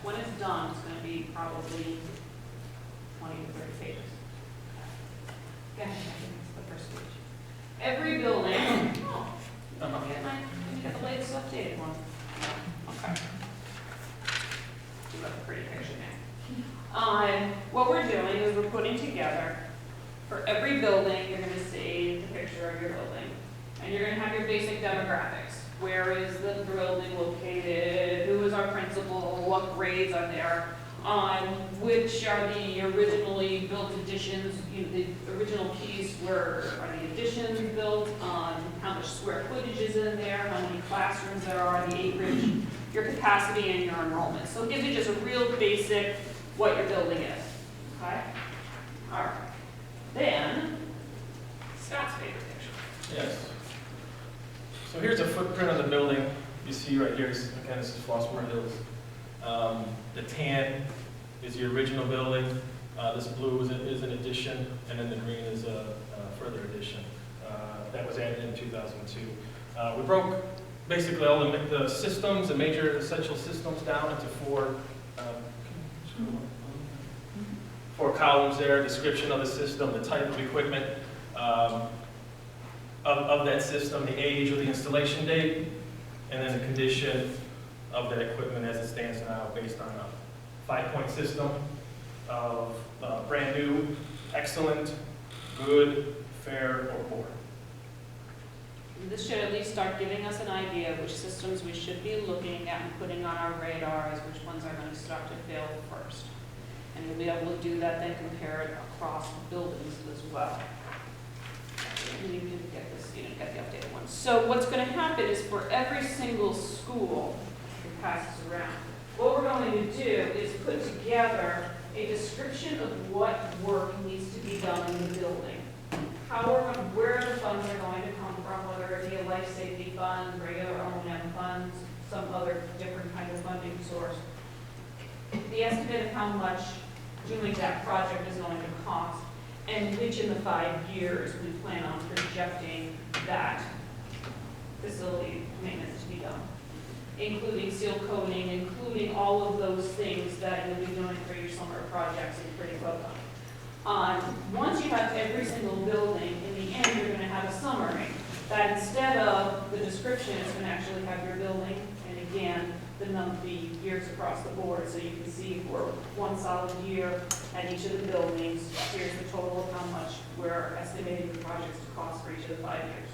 When it's done, it's going to be probably 20 to 30 pages. Okay, I think it's the first page. Every building. Oh, you get the latest updated one. Okay. You have a pretty picture now. What we're doing is we're putting together, for every building, you're going to see the picture of your building. And you're going to have your basic demographics. Where is the building located? Who is our principal? What grades are there? Which are the originally built additions? The original piece, where are the additions built? How much square footage is in there? How many classrooms there are? The acreage, your capacity, and your enrollment. So it gives you just a real basic what your building is. Okay. All right. Then Scott's favorite picture. Yes. So here's a footprint of the building. You see right here, this is Flossmoor Hills. The tan is the original building. This blue is an addition, and then the green is a further addition. That was added in 2002. We broke basically all the systems, the major essential systems down into four columns there, description of the system, the type of equipment, of that system, the age or the installation date, and then the condition of that equipment as it stands now based on a 5-point system of brand new, excellent, good, fair, or poor. This should at least start giving us an idea of which systems we should be looking at and putting on our radar as which ones are going to start to fail first. And you'll be able to do that, then compare it across buildings as well. And you can get this, get the updated one. So what's going to happen is for every single school that passes around, what we're going to do is put together a description of what work needs to be done in the building. Where the funds are going to come from, whether it be a life safety fund, regular O&M funds, some other different kind of funding source. The estimate of how much doing that project is going to cost, and which in the 5 years we plan on projecting that facility maintenance to be done, including seal coating, including all of those things that you'll be doing for your summer projects and pretty well done. Once you have every single building, in the end you're going to have a summary that instead of the description, it's going to actually have your building, and again, the years across the board, so you can see for one solid year at each of the buildings, here's the total of how much we're estimating the projects to cost for each of the 5 years.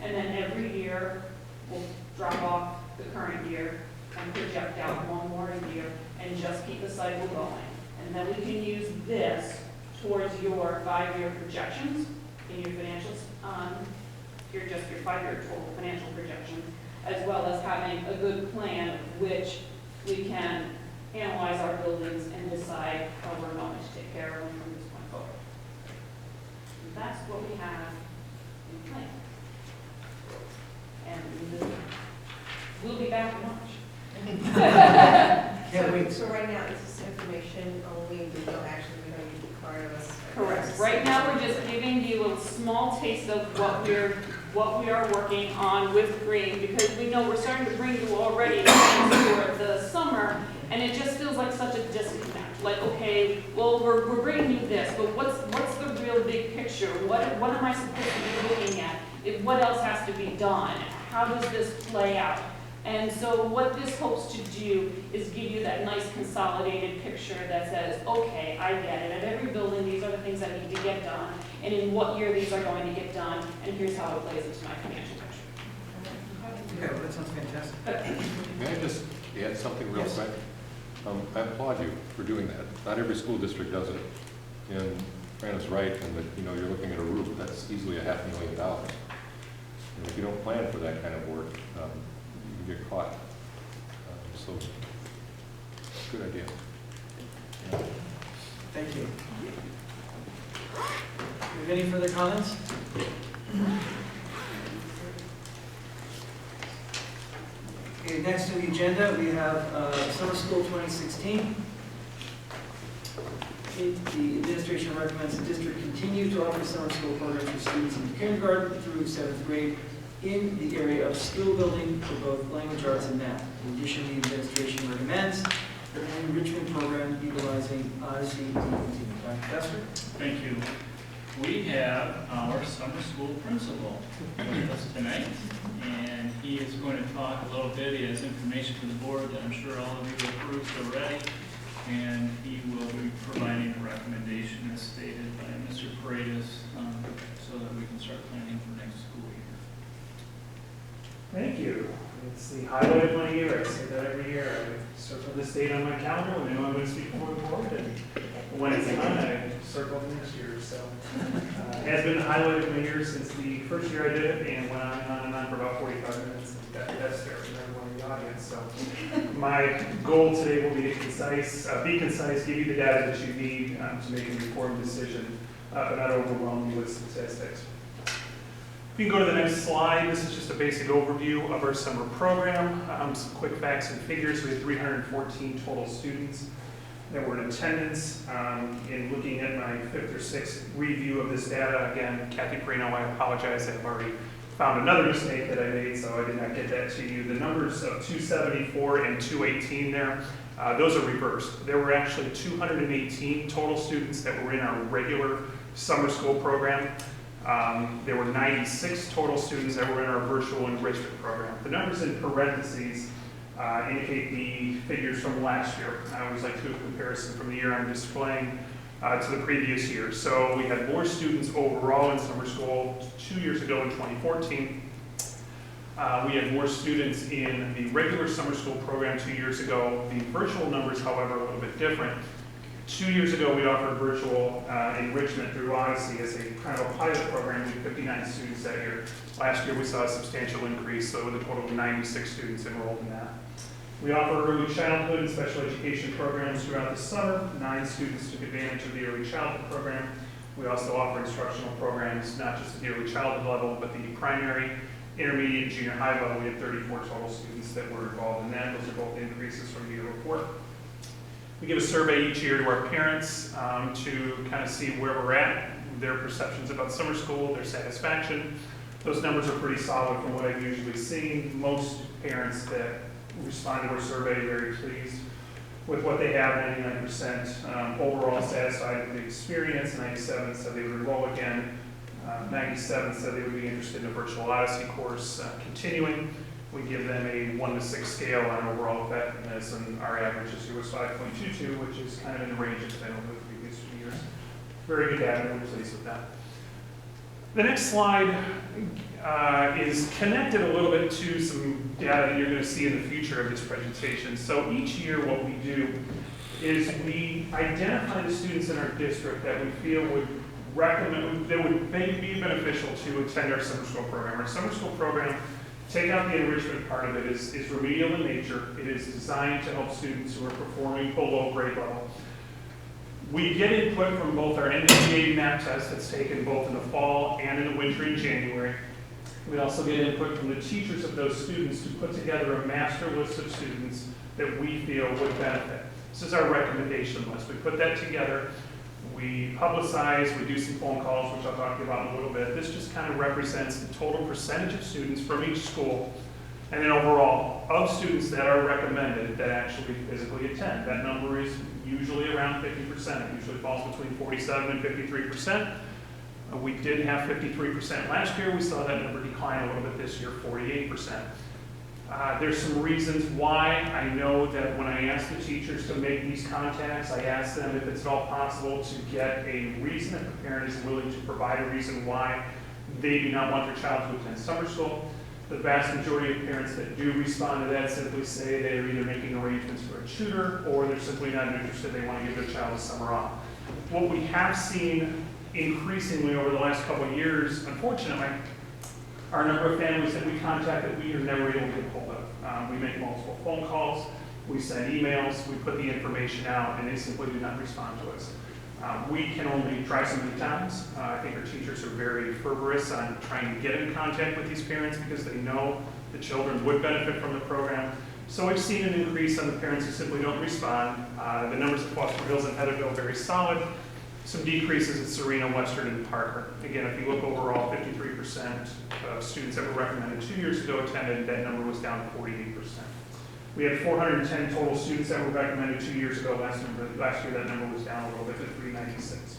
And then every year, we'll drop off the current year and project out one more year and just keep the cycle going. And then we can use this towards your 5-year projections in your financials, your 5-year total financial projection, as well as having a good plan of which we can analyze our buildings and decide how we're going to take care of them from this point forward. And that's what we have in plan. And we'll be back in March. Can't wait. So right now, this is information only, we don't need to part of us. Correct. Right now, we're just giving you a small taste of what we are working on with green, because we know we're starting to bring you already for the summer, and it just feels like such a disconnect. Like, okay, well, we're bringing you this, but what's the real big picture? What am I supposed to be looking at? What else has to be done? How does this play out? And so what this hopes to do is give you that nice consolidated picture that says, okay, I get it. At every building, these are the things that need to get done, and in what year these are going to get done, and here's how it plays into my financial picture. Okay, well, that sounds fantastic. May I just add something real quick? I applaud you for doing that. Not every school district does it. And Fran is right, and that, you know, you're looking at a roof that's easily $500,000. And if you don't plan for that kind of work, you can get caught. So, good idea. Thank you. Do you have any further comments? Okay, next on the agenda, we have Summer School 2016. The administration recommends the district continue to offer summer school programs for students in kindergarten through 7th grade in the area of skill building for both language arts and math. In addition, the administration recommends an enrichment program utilizing Odyssey D&T. Dr. Kester? Thank you. We have our summer school principal with us tonight, and he is going to talk a little bit. He has information for the board that I'm sure all of you approved already, and he will be providing a recommendation as stated by Mr. Paredes so that we can start planning for next school year. Thank you. It's the highlight of my year. I say that every year. I circle this date on my calendar when I know I'm going to speak before the board, and when it's done, I circle the next year. So it has been the highlight of my year since the first year I did it, and went on and on for about 45 minutes. That's fair for everyone in the audience. So my goal today will be to be concise, give you the data that you need to make an informed decision, but not overwhelm you with statistics. If you can go to the next slide, this is just a basic overview of our summer program. Some quick facts and figures. We had 314 total students that were in attendance. In looking at my 5th or 6th review of this data, again, Kathy Perino, I apologize, I've already found another mistake that I made, so I did not get that to you. The numbers of 274 and 218 there, those are reversed. There were actually 218 total students that were in our regular summer school program. There were 96 total students that were in our virtual enrichment program. The numbers in parentheses indicate the figures from last year. I always like to do a comparison from the year I'm displaying to the previous year. So we had more students overall in summer school 2 years ago in 2014. We had more students in the regular summer school program 2 years ago. The virtual numbers, however, are a little bit different. 2 years ago, we offered virtual enrichment through Odyssey as a kind of a pilot program. We had 59 students that year. Last year, we saw a substantial increase, so with a total of 96 students enrolled in that. We offer early childhood and special education programs throughout the summer. 9 students took advantage of the early childhood program. We also offer instructional programs, not just at the early childhood level, but the primary, intermediate, and junior high level. We had 34 total students that were involved in that. Those are both increases from the year before. We give a survey each year to our parents to kind of see where we're at, their perceptions about summer school, their satisfaction. Those numbers are pretty solid from what I've usually seen. Most parents that respond to our survey are very pleased with what they have. 99% overall satisfied with the experience. 97 said they would enroll again. 97 said they would be interested in a virtual Odyssey course continuing. We give them a 1 to 6 scale on overall effectiveness, and our average this year was 5.22, which is kind of in the range it's been over the previous few years. Very good data, we're pleased with that. The next slide is connected a little bit to some data that you're going to see in the future of this presentation. So each year what we do is we identify the students in our district that we feel would recommend, that would maybe be beneficial to attend our summer school program. Our summer school program, take out the enrichment part of it, is remedial in nature. It is designed to help students who are performing below grade level. We get input from both our NDA map test that's taken both in the fall and in the winter in January. We also get input from the teachers of those students to put together a master list of students that we feel would benefit. This is our recommendation list. We put that together. We publicize, we do some phone calls, which I'll talk to you about in a little bit. This just kind of represents the total percentage of students from each school, and then overall, of students that are recommended that actually physically attend. That number is usually around 50%. It usually falls between 47 and 53%. We did have 53% last year. We saw that number decline a little bit this year, 48%. There's some reasons why. I know that when I ask the teachers to make these contacts, I ask them if it's at all possible to get a reason, if the parent is willing to provide a reason why they do not want their child to attend summer school. The vast majority of parents that do respond to that simply say they're either making arrangements for a tutor or they're simply not interested, they want to give their child a summer off. What we have seen increasingly over the last couple of years, unfortunately, are a number of families that we contact that we are never able to get hold of. We make multiple phone calls, we send emails, we put the information out, and they simply do not respond to us. We can only try so many times. I think our teachers are very fervorous on trying to get in contact with these parents because they know the children would benefit from the program. So we've seen an increase on the parents who simply don't respond. The numbers at Foster Hills and Heatherville are very solid. Some decreases at Serena, Western, and Parker. Again, if you look overall, 53% of students that were recommended 2 years ago attended. That number was down to 48%. We had 410 total students that were recommended 2 years ago. Last year, that number was down a little bit to 396.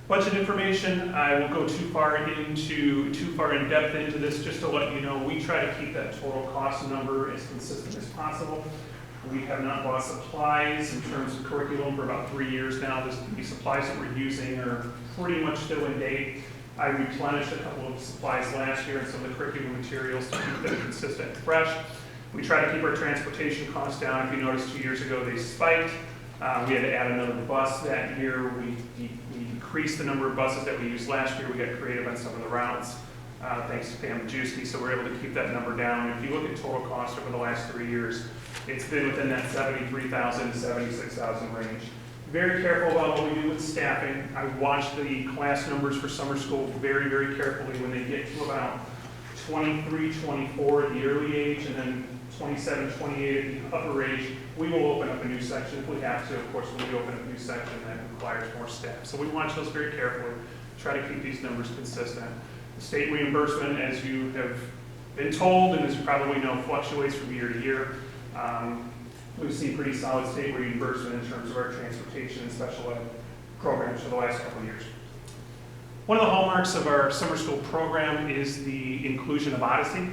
Bunch of information. I won't go too far in depth into this. Just to let you know, we try to keep that total cost number as consistent as possible. We have not bought supplies in terms of curriculum for about 3 years now. The supplies that we're using are pretty much still in date. I replenished a couple of supplies last year and some of the curriculum materials to keep them consistent and fresh. We try to keep our transportation costs down. If you notice, 2 years ago they spiked. We had to add another bus that year. We decreased the number of buses that we used last year. We got creative on some of the routes, thanks to Pam Majewski, so we're able to keep that number down. If you look at total cost over the last 3 years, it's been within that $73,000 to $76,000 range. Very careful about what we do with staffing. I watch the class numbers for summer school very, very carefully. When they get to about 23, 24 at the early age, and then 27, 28 at the upper age, we will open up a new section if we have to. Of course, when we open up a new section, that requires more staff. So we watch those very carefully, try to keep these numbers consistent. The state reimbursement, as you have been told, and as you probably know, fluctuates from year to year. We've seen pretty solid state reimbursement in terms of our transportation and special ed programs for the last couple of years. One of the hallmarks of our summer school program is the inclusion of Odyssey.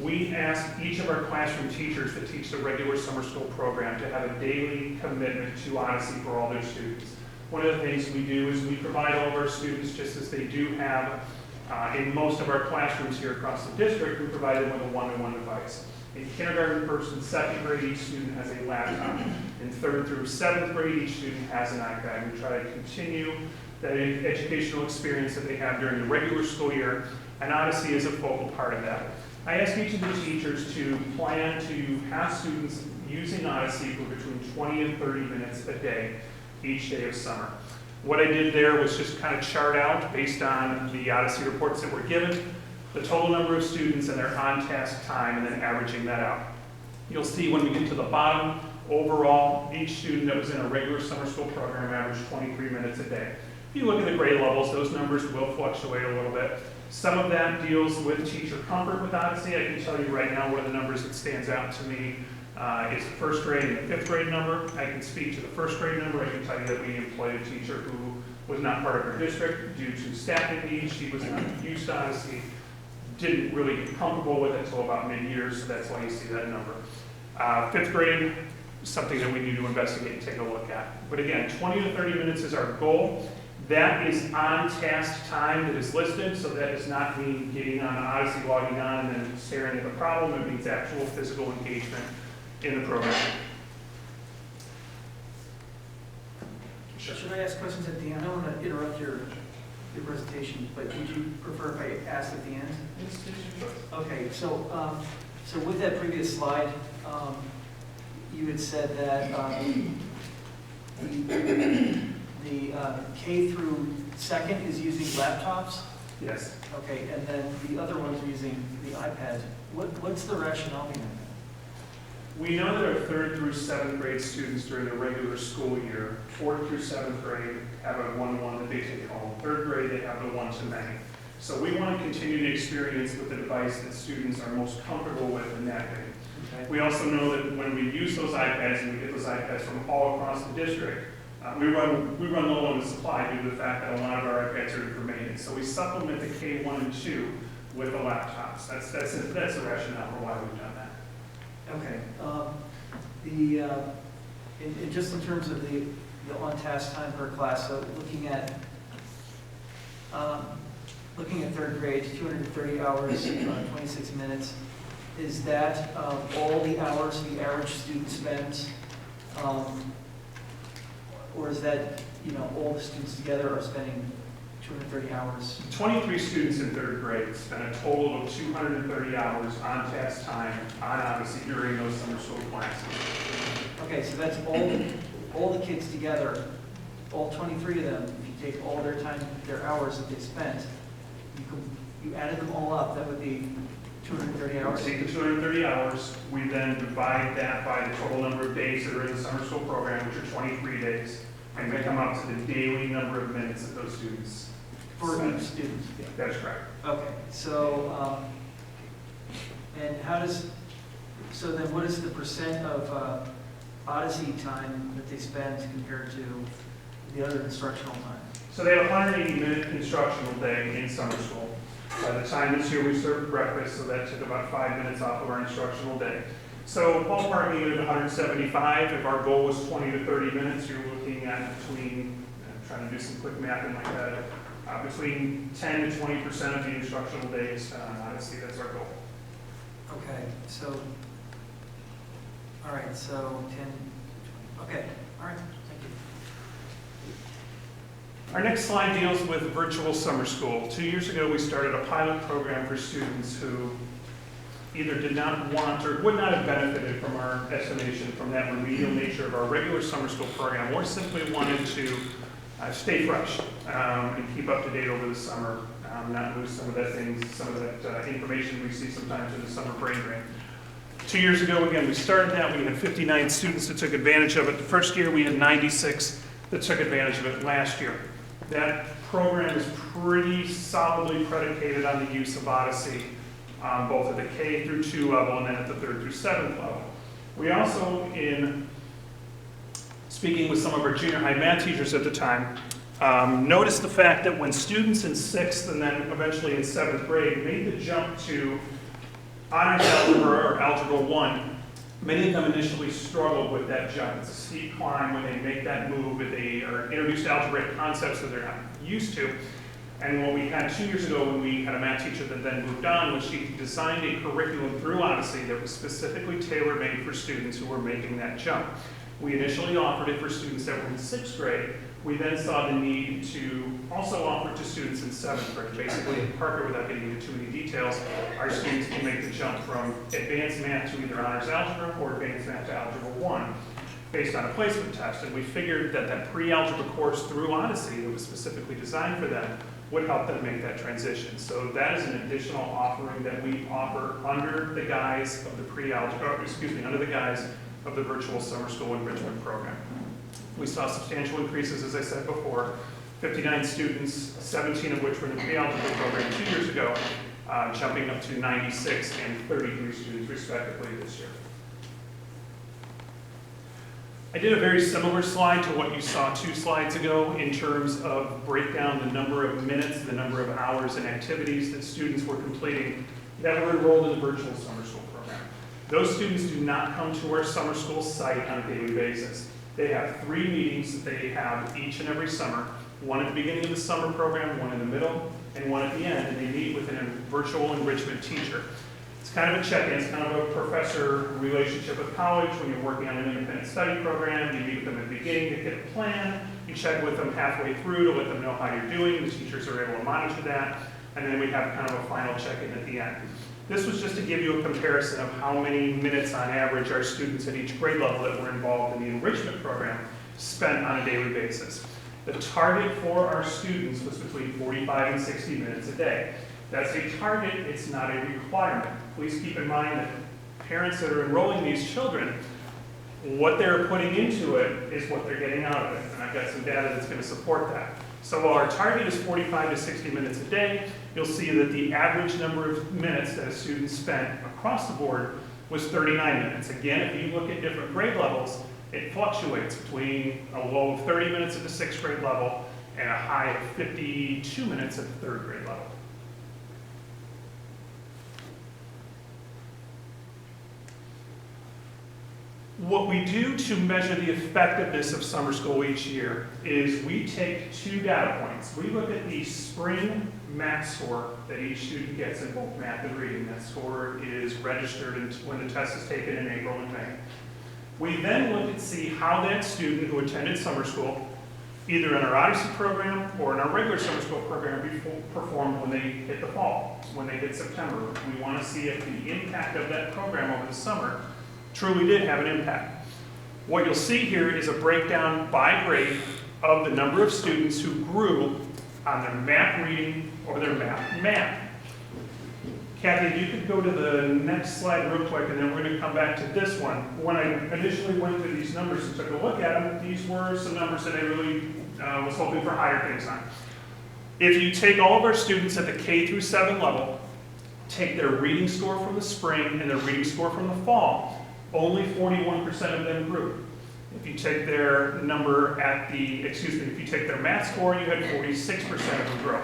We ask each of our classroom teachers that teach the regular summer school program to have a daily commitment to Odyssey for all their students. One of the things we do is we provide all of our students, just as they do have in most of our classrooms here across the district, we provide them with a one-to-one device. In kindergarten, first, and second grade, each student has a laptop. In third through seventh grade, each student has an iPad. We try to continue that educational experience that they have during the regular school year, and Odyssey is a focal part of that. I ask each of the teachers to plan to have students using Odyssey for between 20 and 30 minutes a day, each day of summer. What I did there was just kind of chart out, based on the Odyssey reports that were given, the total number of students and their on-task time, and then averaging that out. You'll see when we get to the bottom, overall, each student that was in a regular summer school program averaged 23 minutes a day. If you look at the grade levels, those numbers will fluctuate a little bit. Some of that deals with teacher comfort with Odyssey. I can tell you right now one of the numbers that stands out to me is the first grade and the fifth grade number. I can speak to the first grade number. I can tell you that we employed a teacher who was not part of our district due to staffing needs. She was not used to Odyssey, didn't really get comfortable with it until about mid-year, so that's why you see that number. Fifth grade, something that we need to investigate and take a look at. But again, 20 to 30 minutes is our goal. That is on-task time that is listed, so that does not mean getting on Odyssey, logging on, and then staring at the problem. It means actual physical engagement in the program. Should I ask questions at the end? I don't want to interrupt your presentation, but would you prefer if I asked at the end? Okay, so with that previous slide, you had said that the K through second is using laptops? Yes. Okay, and then the other ones are using the iPads. What's the rationale behind that? We know that our 3rd through 7th grade students during the regular school year, 4th through 7th grade have a one-to-one that they take home. 3rd grade, they have the one-to-many. So we want to continue the experience with the device that students are most comfortable with in that grade. Okay. We also know that when we use those iPads, and we get those iPads from all across the district, we run low on the supply due to the fact that a lot of our iPads are for maintenance. So we supplement the K1 and 2 with the laptops. That's the rationale for why we've done that. Okay. Just in terms of the on-task time per class, so looking at 3rd grade, 230 hours, 26 minutes, is that all the hours the average student spends? Or is that, all the students together are spending 230 hours? 23 students in 3rd grade spent a total of 230 hours on task time on Odyssey during those summer school classes. Okay, so that's all the kids together, all 23 of them. If you take all their time, their hours that they spent, you added them all up, that would be 230 hours. Take the 230 hours, we then divide that by the total number of days that are in the summer school program, which are 23 days, and we come up to the daily number of minutes that those students For spend. each student. Yeah, that's correct. Okay, so, and so then what is the percent of Odyssey time that they spend compared to the other instructional time? So they have a 180-minute instructional day in summer school. By the time this year, we served breakfast, so that took about 5 minutes off of our instructional day. So ballparking it at 175. If our goal was 20 to 30 minutes, you're looking at between, I'm trying to do some quick math in my head, between 10 to 20% of the instructional day is spent on Odyssey. That's our goal. Okay, so, all right, so 10, okay, all right, thank you. Our next slide deals with virtual summer school. 2 years ago, we started a pilot program for students who either did not want or would not have benefited from our estimation from that remedial nature of our regular summer school program, or simply wanted to stay fresh and keep up to date over the summer, not lose some of that information we see sometimes in the summer brain drain. 2 years ago, again, we started that. We had 59 students that took advantage of it. The first year, we had 96 that took advantage of it last year. That program is pretty solidly predicated on the use of Odyssey, both at the K through 2 level and then at the 3rd through 7th level. We also, in speaking with some of our junior high math teachers at the time, noticed the fact that when students in 6th and then eventually in 7th grade made the jump to honors algebra or algebra 1, many of them initially struggled with that jump. It's a steep climb when they make that move, but they are introduced to algebraic concepts that they're not used to. And what we had 2 years ago when we had a math teacher that then moved on was she designed a curriculum through Odyssey that was specifically tailor-made for students who were making that jump. We initially offered it for students that were in 6th grade. We then saw the need to also offer it to students in 7th grade. Basically, in Parker, without getting into too many details, our students can make the jump from advanced math to either honors algebra or advanced math to algebra 1 based on a placement test. And we figured that that pre-algebra course through Odyssey that was specifically designed for them would help them make that transition. So that is an additional offering that we offer under the guise of the under the guise of the virtual summer school enrichment program. We saw substantial increases, as I said before, 59 students, 17 of which were in the pre-algebra program 2 years ago, jumping up to 96 and 33 students respectively this year. I did a very similar slide to what you saw 2 slides ago in terms of breakdown the number of minutes, the number of hours and activities that students were completing that were enrolled in the virtual summer school program. Those students do not come to our summer school site on a daily basis. They have 3 meetings that they have each and every summer, one at the beginning of the summer program, one in the middle, and one at the end, and they meet with a virtual enrichment teacher. It's kind of a check-in, it's kind of a professor relationship with college. When you're working on an independent study program, you meet with them at the beginning to get a plan, you check with them halfway through to let them know how you're doing, the teachers are able to monitor that, and then we have kind of a final check-in at the end. This was just to give you a comparison of how many minutes on average our students at each grade level that were involved in the enrichment program spent on a daily basis. The target for our students was between 45 and 60 minutes a day. That's a target, it's not a requirement. Please keep in mind that parents that are enrolling these children, what they're putting into it is what they're getting out of it. And I've got some data that's going to support that. So while our target is 45 to 60 minutes a day, you'll see that the average number of minutes that a student spent across the board was 39 minutes. Again, if you look at different grade levels, it fluctuates between a low of 30 minutes at the 6th grade level and a high of 52 minutes at the 3rd grade level. What we do to measure the effectiveness of summer school each year is we take 2 data points. We look at the spring math score that each student gets in both math and reading. That score is registered when the test is taken in April and May. We then look and see how that student who attended summer school, either in our Odyssey program or in our regular summer school program, performed when they hit the fall, when they hit September. We want to see if the impact of that program over the summer truly did have an impact. What you'll see here is a breakdown by grade of the number of students who grew on their math reading or their math. Kathy, if you could go to the next slide real quick, and then we're going to come back to this one. When I initially went through these numbers and took a look at them, these were some numbers that I really was hoping for higher things on. If you take all of our students at the K through 7 level, take their reading score from the spring and their reading score from the fall, only 41% of them grew. If you take their number at the, if you take their math score, you had 46% of them grow.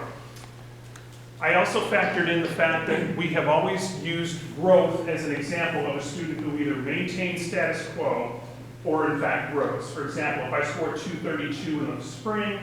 I also factored in the fact that we have always used growth as an example of a student who either maintained status quo or in fact grows. For example, if I scored 232 in the spring,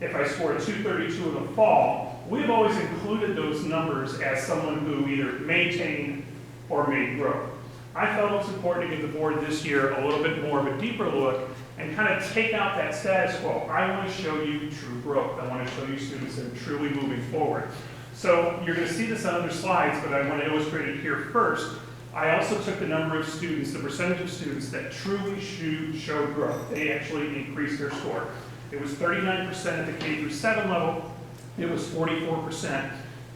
if I scored 232 in the fall, we've always included those numbers as someone who either maintained or made growth. I felt it was important to give the board this year a little bit more of a deeper look and kind of take out that status quo. I want to show you true growth. I want to show you students that are truly moving forward. So you're going to see this on other slides, but I want to illustrate it here first. I also took the number of students, the percentage of students that truly showed growth. They actually increased their score. It was 39% at the K through 7 level. It was 44%,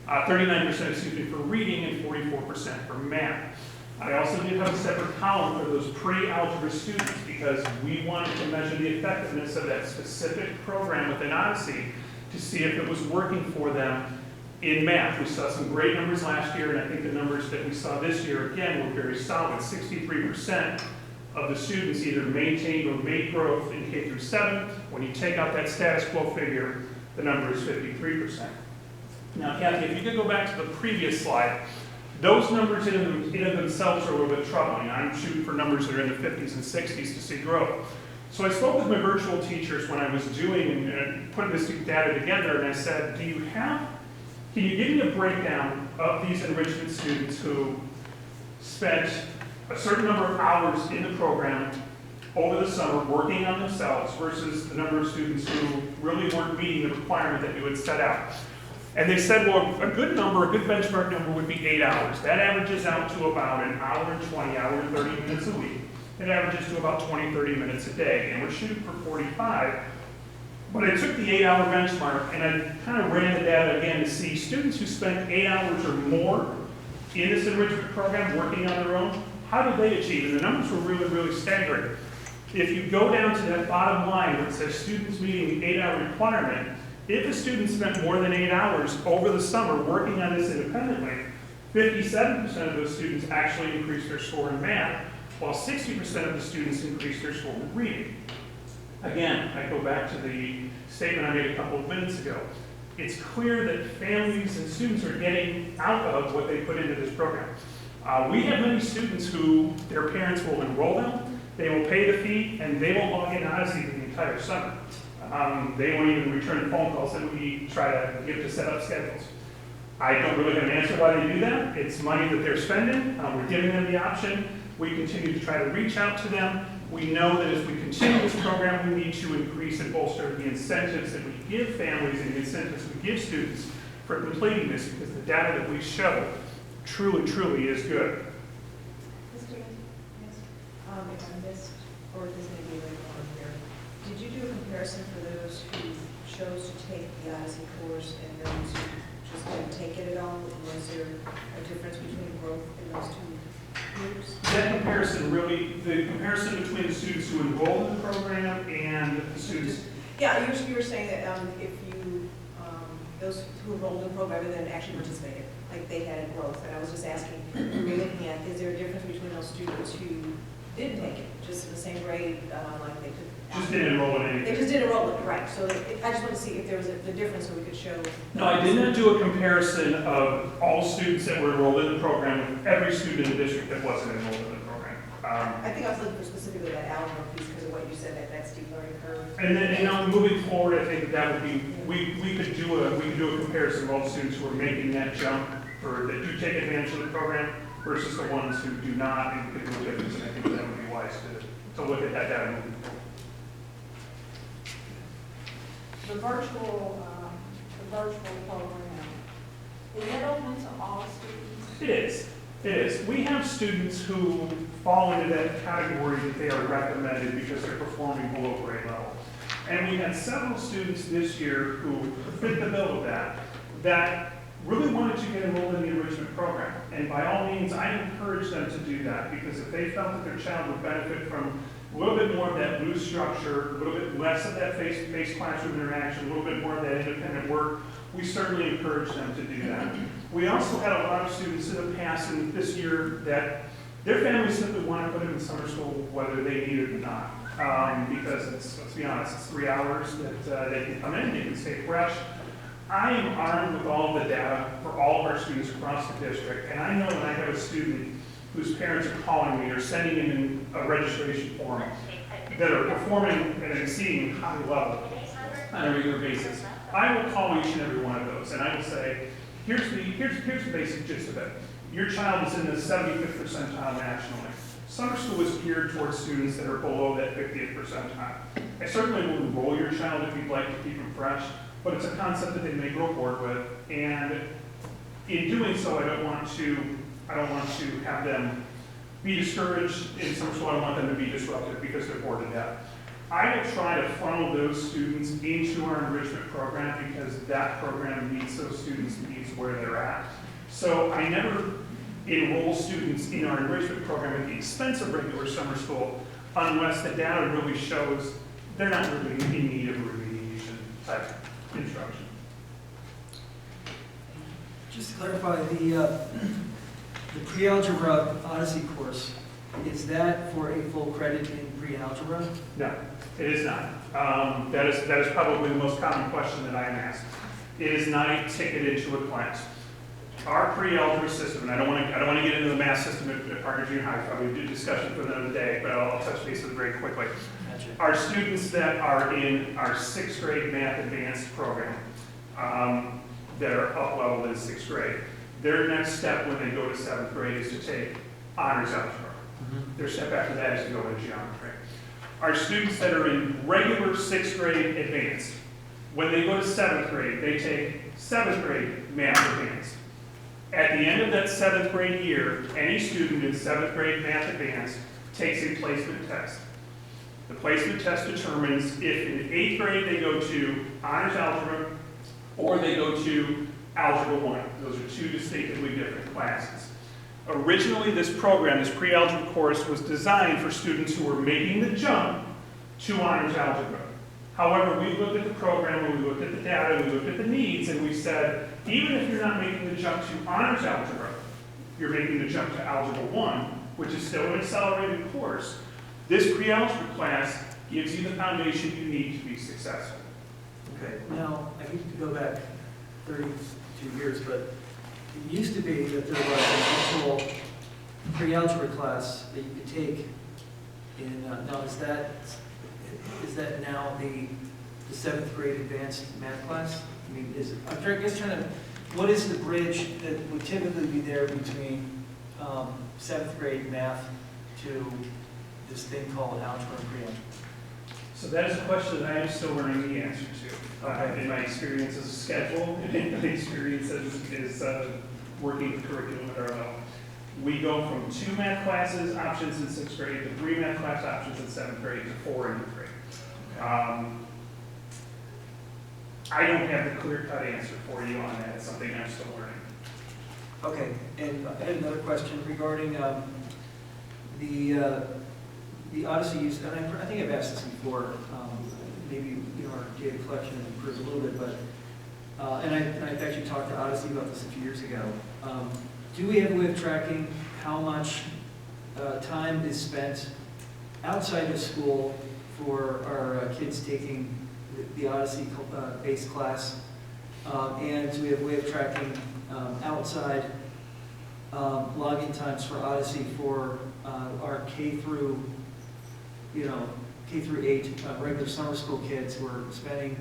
39% for reading and 44% for math. I also did have a separate column for those pre-algebra students because we wanted to measure the effectiveness of that specific program within Odyssey to see if it was working for them in math. We saw some great numbers last year, and I think the numbers that we saw this year, again, were very solid. 63% of the students either maintained or made growth in K through 7. When you take out that status quo figure, the number is 53%. Now, Kathy, if you could go back to the previous slide, those numbers in and themselves are a little bit troubling. I'm shooting for numbers that are in the 50s and 60s to see growth. So I spoke with my virtual teachers when I was doing and putting this data together, and I said, can you give me a breakdown of these enrichment students who spent a certain number of hours in the program over the summer working on themselves versus the number of students who really weren't meeting the requirement that you had set out? And they said, well, a good benchmark number would be 8 hours. That averages out to about an hour and 20, hour and 30 minutes a week. It averages to about 20, 30 minutes a day. And we're shooting for 45. But I took the 8-hour benchmark and I kind of ran the data again to see students who spent 8 hours or more in this enrichment program working on their own, how did they achieve? And the numbers were really, really staggering. If you go down to that bottom line where it says students meeting the 8-hour requirement, if a student spent more than 8 hours over the summer working on this independently, 57% of those students actually increased their score in math, while 60% of the students increased their score in reading. Again, I go back to the statement I made a couple of minutes ago. It's clear that families and students are getting out of what they put into this program. We have many students who their parents will enroll them, they will pay the fee, and they will log in Odyssey the entire summer. They won't even return phone calls that we try to give to set up schedules. I don't really have an answer why they do that. It's money that they're spending. We're giving them the option. We continue to try to reach out to them. We know that as we continue this program, we need to increase and bolster the incentives that we give families and the incentives we give students for completing this, because the data that we show truly, truly is good. If I missed, or this may be later on here, did you do a comparison for those who chose to take the Odyssey course and those who just didn't take it at all? Was there a difference between growth in those two groups? That comparison really, the comparison between the students who enroll in the program and the students. Yeah, you were saying that if you, those who enrolled in the program and then actually participated, like they had growth, and I was just asking, were you looking at, is there a difference between those students who didn't take it, just in the same grade, like they could? Just didn't enroll in anything. They just didn't enroll in it, right, so I just wanted to see if there was the difference so we could show. No, I did not do a comparison of all students that were enrolled in the program with every student in the district that wasn't enrolled in the program. I think I was looking for specifically that algebra piece because of what you said, that steep learning curve. And then, moving forward, I think that would be, we could do a comparison of all the students who are making that jump that do take advantage of the program versus the ones who do not, and could do a difference, and I think that would be wise to look at that data moving forward. The virtual program, is that open to all students? It is. It is. We have students who fall into that category that they are recommended because they're performing below grade level. And we had several students this year who fit the bill of that really wanted to get enrolled in the enrichment program. And by all means, I encourage them to do that because if they felt that their child would benefit from a little bit more of that loose structure, a little bit less of that face-to-face classroom interaction, a little bit more of that independent work, we certainly encourage them to do that. We also had a lot of students in the past and this year that their families simply want to put them in summer school whether they need it or not. Because let's be honest, it's 3 hours that they can come in, they can stay fresh. I am armed with all the data for all of our students across the district, and I know when I have a student whose parents are calling me or sending in a registration form that are performing at an exceeding high level on a regular basis, I will call each and every one of those, and I will say, here's the basic gist of it. Your child is in the 75th percentile nationally. Summer school is geared towards students that are below that 50th percentile. I certainly will enroll your child if you'd like to keep them fresh, but it's a concept that they may grow bored with, and in doing so, I don't want to have them be discouraged in summer school. I don't want them to be disrupted because they're bored to death. I will try to funnel those students into our enrichment program because that program meets those students' needs where they're at. So I never enroll students in our enrichment program at the expense of regular summer school unless the data really shows they're not really in need of remediation type instruction. Just to clarify, the pre-algebra Odyssey course, is that for a full credit in pre-algebra? No, it is not. That is probably the most common question that I am asked. It is not a ticket into a class. Our pre-algebra system, and I don't want to get into the math system at Parker Junior High, probably do discussion for another day, but I'll touch base with it very quickly. Gotcha. Our students that are in our 6th grade math advanced program, that are up leveled in 6th grade, their next step when they go to 7th grade is to take honors algebra. Their step after that is to go into geometry. Our students that are in regular 6th grade advanced, when they go to 7th grade, they take 7th grade math advanced. At the end of that 7th grade year, any student in 7th grade math advanced takes a placement test. The placement test determines if in 8th grade they go to honors algebra or they go to algebra 1. Those are two distinctively different classes. Originally, this program, this pre-algebra course, was designed for students who were making the jump to honors algebra. However, we looked at the program, and we looked at the data, we looked at the needs, and we said, even if you're not making the jump to honors algebra, you're making the jump to algebra 1, which is still an accelerated course. This pre-algebra class gives you the foundation you need to be successful. Okay, now, I hate to go back 32 years, but it used to be that there was an actual pre-algebra class that you could take in, now is that now the 7th grade advanced math class? I mean, is it, I'm just trying to, what is the bridge that would typically be there between 7th grade math to this thing called algebra and pre-algebra? So that is a question that I am still learning the answer to. In my experience as a schedule, and in my experience as working the curriculum at our level. We go from 2 math classes options in 6th grade to 3 math class options in 7th grade to 4 in 8th grade. I don't have the clear-cut answer for you on that. It's something I'm still learning. Okay, and I had another question regarding the Odyssey use, and I think I've asked this before, maybe, our data collection has improved a little bit, but, and I've actually talked to Odyssey about this a few years ago. Do we have a way of tracking how much time is spent outside of school for our kids taking the Odyssey based class? And do we have a way of tracking outside login times for Odyssey for our K through 8 regular summer school kids who are spending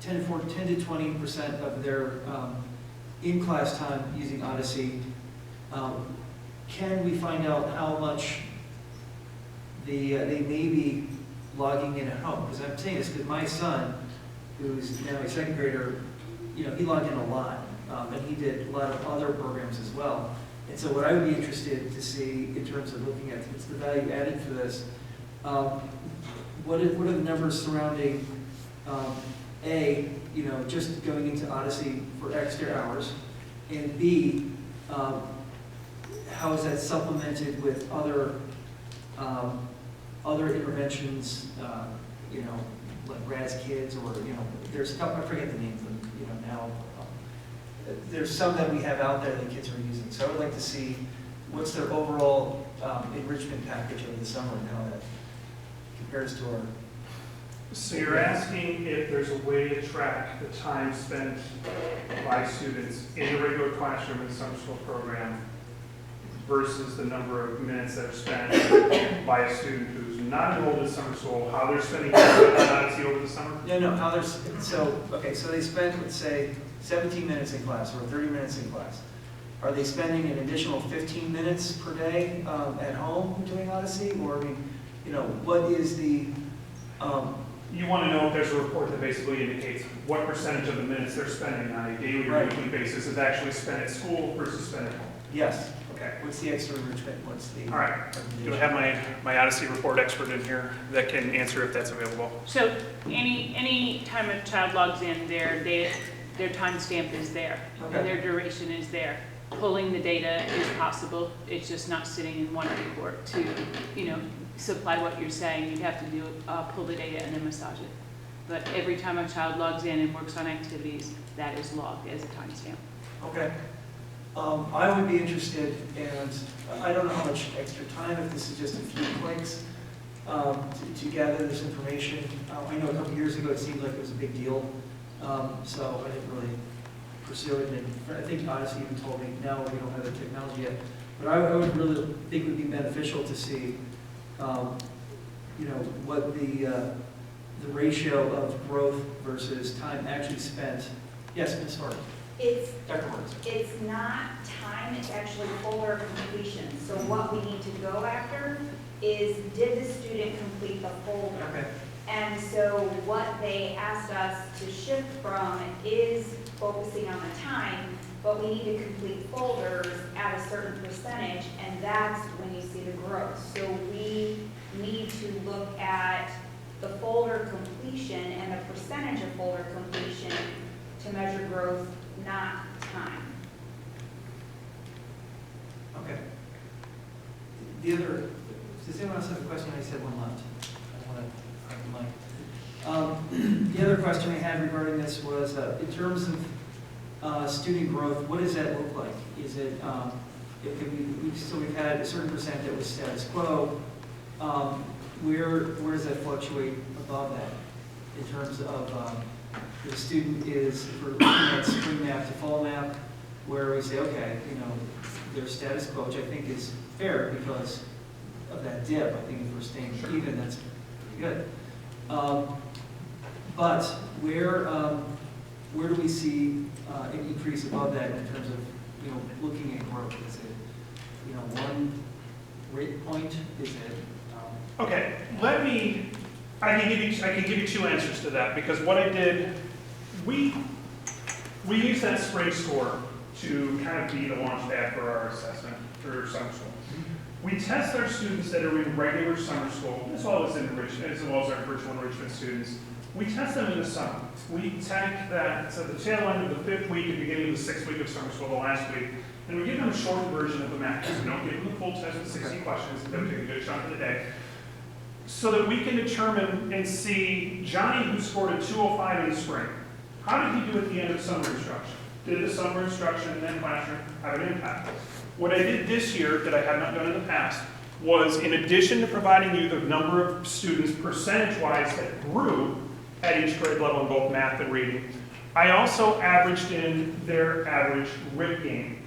10 to 20% of their in-class time using Odyssey? Can we find out how much they may be logging in at home? Because I'm saying this because my son, who's now a second grader, he logged in a lot, and he did a lot of other programs as well. And so what I would be interested to see in terms of looking at what's the value added for this, what are the numbers surrounding A, just going into Odyssey for extra hours, and B, how is that supplemented with other interventions, like Raz Kids, or there's a couple, I forget the names of them, now. There's some that we have out there that kids are using. So I would like to see what's their overall enrichment package over the summer and how that compares to our. So you're asking if there's a way to track the time spent by students in the regular classroom in the summer school program versus the number of minutes that are spent by a student who's not enrolled in summer school, how they're spending time on Odyssey over the summer? No, how they're, so they spend, let's say, 17 minutes in class or 30 minutes in class. Are they spending an additional 15 minutes per day at home doing Odyssey? Or, what is the... You want to know if there's a report that basically indicates what percentage of the minutes they're spending on a daily or weekly basis is actually spent at school versus spent at home? Yes. Okay. What's the extra enrichment? What's the... All right. Do I have my Odyssey report expert in here that can answer if that's available? So any time a child logs in, their timestamp is there, Okay. and their duration is there. Pulling the data is possible. It's just not sitting in one report to, supply what you're saying. You'd have to do pull the data and then massage it. But every time a child logs in and works on activities, that is logged as a timestamp. Okay. I would be interested, and I don't know how much extra time, if this is just a few clicks, to gather this information. I know a couple years ago it seemed like it was a big deal, so I didn't really pursue it. And I think Odyssey even told me, no, we don't have the technology yet. But I would really think it would be beneficial to see, what the ratio of growth versus time actually spent. Yes, Ms. Hart. It's not time, it's actually folder completion. So what we need to go after is, did the student complete the folder? Okay. And so what they asked us to shift from is focusing on the time, but we need to complete folders at a certain percentage, and that's when you see the growth. So we need to look at the folder completion and the percentage of folder completion to measure growth, not time. Okay. The other, does anyone else have a question? I said one left. I want to have the mic. The other question we had regarding this was, in terms of student growth, what does that look like? Is it, we've had a certain percent that was status quo. Where does that fluctuate above that in terms of the student is, if we're looking at spring map to fall map, where we say, okay, their status quo, which I think is fair because of that dip. I think if we're staying even, that's pretty good. But where do we see an increase above that in terms of looking at growth? Is it one rate point? Is it? Okay, I can give you two answers to that, because what I did, we use that spring score to kind of be the launch pad for our assessment for summer school. We test our students that are in regular summer school, as well as our virtual enrichment students. We test them in the summer. We take that, so the tail end of the 5th week and beginning of the 6th week of summer school, the last week, and we give them a shortened version of the math test. We don't give them the full test with 60 questions, and they'll take a good chunk of the day. So that we can determine and see Johnny, who scored a 205 in the spring, how did he do at the end of summer instruction? Did the summer instruction in that classroom have an impact? What I did this year that I had not done in the past was, in addition to providing you the number of students percentage-wise that grew at each grade level in both math and reading, I also averaged in their average RIP gain,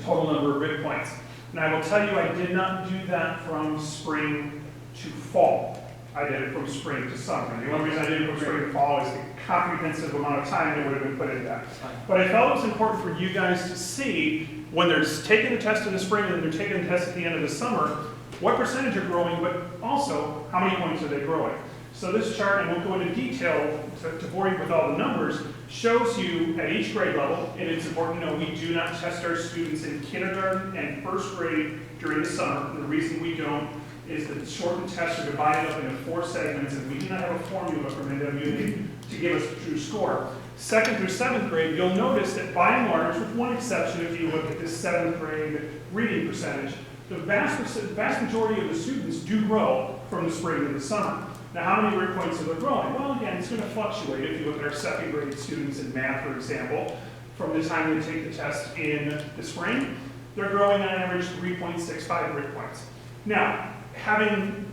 total number of RIP points. And I will tell you, I did not do that from spring to fall. I did it from spring to summer. And the only reason I did it from spring to fall is the comprehensive amount of time that would have been put into that. But I felt it was important for you guys to see, when they're taking the test in the spring and they're taking the test at the end of the summer, what percentage are growing, but also how many points are they growing. So this chart, and we'll go into detail to bore you with all the numbers, shows you at each grade level, and it's important to know we do not test our students in kindergarten and first grade during the summer. And the reason we don't is that the shortened tests are divided up into 4 segments, and we do not have a formula from NWA to give us a true score. 2nd through 7th grade, you'll notice that by and large, with one exception, if you look at this 7th grade reading percentage, the vast majority of the students do grow from the spring to the summer. Now, how many RIP points are they growing? Well, again, it's going to fluctuate. If you look at our 2nd grade students in math, for example, from the time they take the test in the spring, they're growing on average 3.65 RIP points. Now,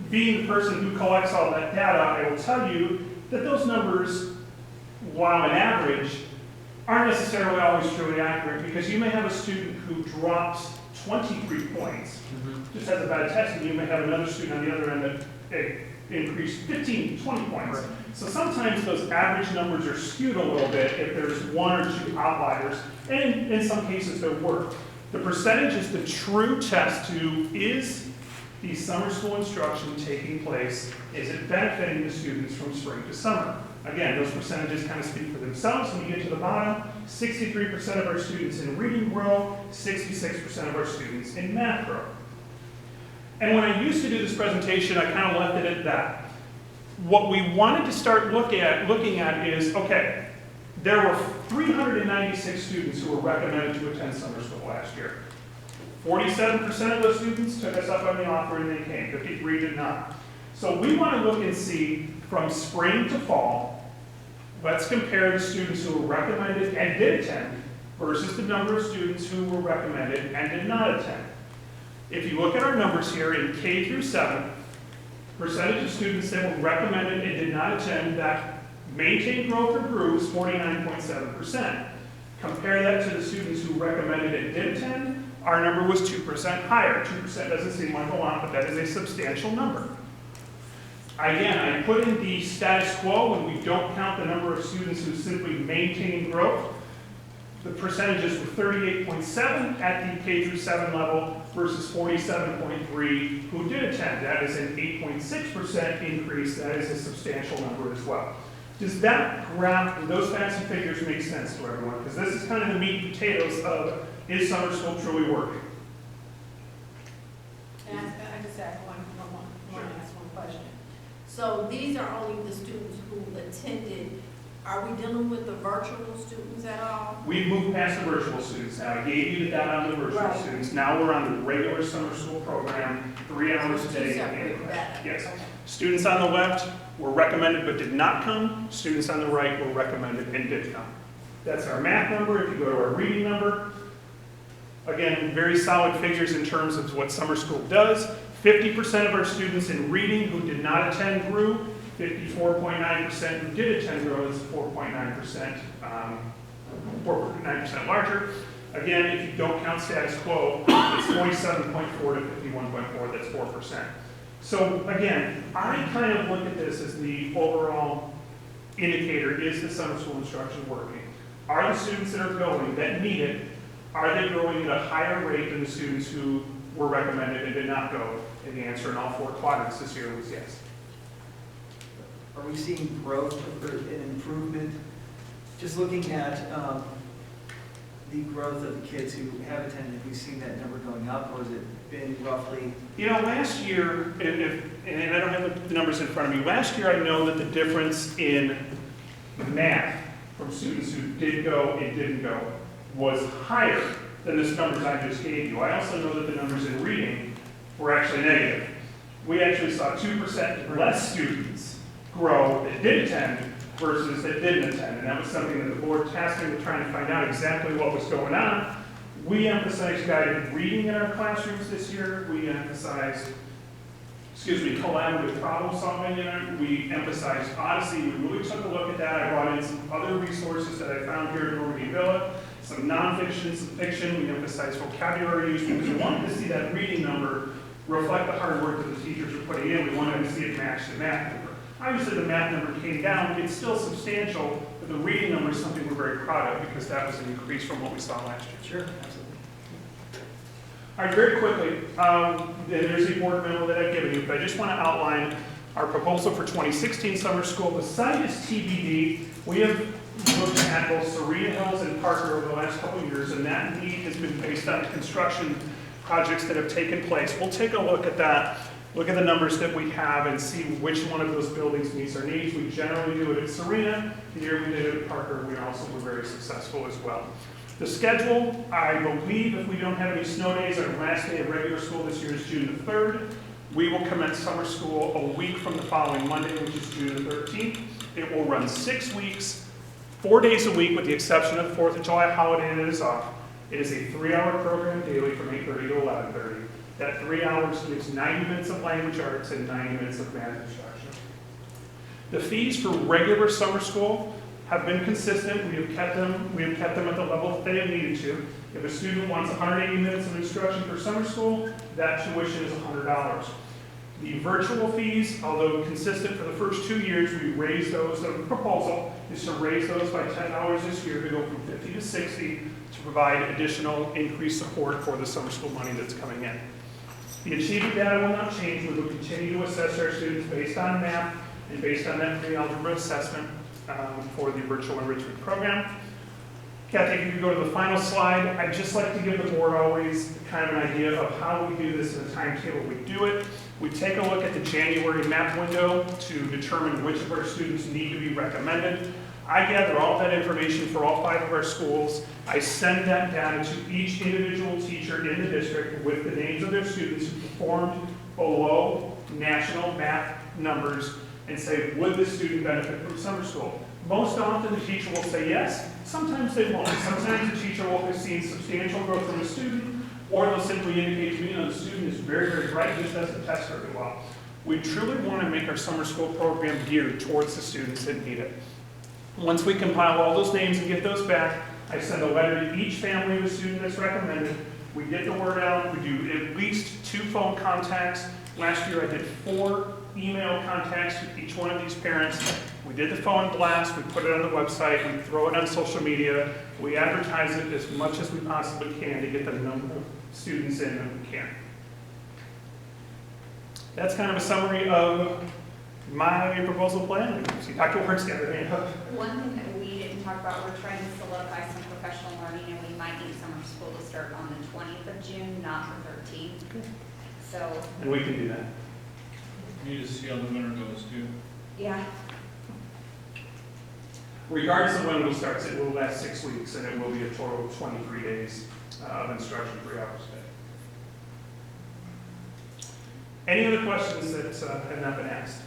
being the person who collects all that data, I will tell you that those numbers, while an average, aren't necessarily always truly accurate, because you may have a student who drops 23 points, just has a bad test, and you may have another student on the other end that increased 15, 20 points. Right. So sometimes those average numbers are skewed a little bit if there's 1 or 2 outliers, and in some cases there were. The percentage is the true test to, is the summer school instruction taking place, is it benefiting the students from spring to summer? Again, those percentages kind of speak for themselves. When you get to the bottom, 63% of our students in reading grow, 66% of our students in math grow. And when I used to do this presentation, I kind of left it at that. What we wanted to start looking at is, okay, there were 396 students who were recommended to attend summer school last year. 47% of those students took us up on the offer and they came, 53 did not. So we want to look and see, from spring to fall, let's compare the students who were recommended and did attend versus the number of students who were recommended and did not attend. If you look at our numbers here in K through 7, percentage of students that were recommended and did not attend that maintained growth or grew is 49.7%. Compare that to the students who recommended and did attend, our number was 2% higher. 2% doesn't seem like a lot, but that is a substantial number. Again, I put in the status quo when we don't count the number of students who simply maintain growth. The percentages were 38.7 at the K through 7 level versus 47.3 who did attend. That is an 8.6% increase. That is a substantial number as well. Does that graph, do those facts and figures make sense to everyone? Because this is kind of the meat and potatoes of, is summer school truly working? And I just ask one question. So these are only the students who attended. Are we dealing with the virtual students at all? We've moved past the virtual students. Now, I gave you the data on the virtual students. Now we're on the regular summer school program, 3 hours a day. Yes. Okay. Students on the left were recommended but did not come. Students on the right were recommended and did come. That's our math number. If you go to our reading number, again, very solid figures in terms of what summer school does. 50% of our students in reading who did not attend grew. 54.9% who did attend grew. Is 4.9%, 4.9% larger. Again, if you don't count status quo, it's 47.4 to 51.4. That's 4%. So again, I kind of look at this as the overall indicator: is the summer school instruction working? Are the students that are going, that need it, are they growing at a higher rate than the students who were recommended and did not go? And the answer in all 4 quadrants this year was yes. Are we seeing growth or an improvement? Just looking at the growth of the kids who have attended, have we seen that number going up, or has it been roughly? You know, last year, and I don't have the numbers in front of me, last year I know that the difference in math from students who did go and didn't go was higher than the numbers I just gave you. I also know that the numbers in reading were actually negative. We actually saw 2% less students grow that did attend versus that didn't attend. And that was something that the board tasked me with trying to find out exactly what was going on. We emphasized guided reading in our classrooms this year. We emphasized, collaborative problem solving in our, we emphasized Odyssey. We really took a look at that. I brought in some other resources that I found here in Normandy Villa, some nonfiction, some fiction. We emphasized vocabulary use because we wanted to see that reading number reflect the hard work that the teachers are putting in. We wanted to see it match the math number. Obviously, the math number came down. It's still substantial, but the reading number is something we're very proud of because that was an increase from what we saw last year. Sure, absolutely. All right, very quickly, there's a board memo that I've given you, but I just want to outline our proposal for 2016 summer school. The site is TBD. We have looked at both Serena Hills and Parker over the last couple of years, and that need has been based on construction projects that have taken place. We'll take a look at that, look at the numbers that we have, and see which one of those buildings meets our needs. We generally do it at Serena. The year we did it at Parker, we also were very successful as well. The schedule, I believe if we don't have any snow days, our last day of regular school this year is June the 3rd. We will commence summer school a week from the following Monday, which is June the 13th. It will run 6 weeks, 4 days a week with the exception of the 4th of July holiday that is off. It is a 3-hour program daily from 8:30 to 11:30. That 3 hours gives 90 minutes of language arts and 90 minutes of math instruction. The fees for regular summer school have been consistent. We have kept them at the level that they have needed to. If a student wants 180 minutes of instruction for summer school, that tuition is $100. The virtual fees, although consistent for the first 2 years, we raised those. The proposal is to raise those by $10 this year to go from 50 to 60 to provide additional increased support for the summer school money that's coming in. The achievement data will not change. We will continue to assess our students based on math and based on that pre-algebra assessment for the virtual enrichment program. Kathy, if you could go to the final slide, I'd just like to give the board always kind of an idea of how we do this and the timetable we do it. We take a look at the January map window to determine which of our students need to be recommended. I gather all that information for all 5 of our schools. I send that data to each individual teacher in the district with the names of their students who performed below national math numbers and say, would this student benefit from summer school? Most often the teacher will say yes, sometimes they won't. Sometimes the teacher will have seen substantial growth from a student, or they'll simply indicate to me, the student is very, very bright, just doesn't test very well. We truly want to make our summer school program geared towards the students that need it. Once we compile all those names and get those back, I send a letter to each family of a student that's recommended. We get the word out. We do at least 2 phone contacts. Last year I did 4 email contacts with each one of these parents. We did the phone blast. We put it on the website. We throw it on social media. We advertise it as much as we possibly can to get the number of students in that we can. That's kind of a summary of my proposal plan. See, Dr. Work's got her hand up. One thing that we didn't talk about, we're trying to solidify some professional learning, and we might need summer school to start on the 20th of June, not the 13th. So. And we can do that. You need to see how the winter goes too. Yeah. Regardless of when it starts, it will last 6 weeks, and it will be a total of 23 days of instruction, 3 hours a day. Any other questions that have not been asked?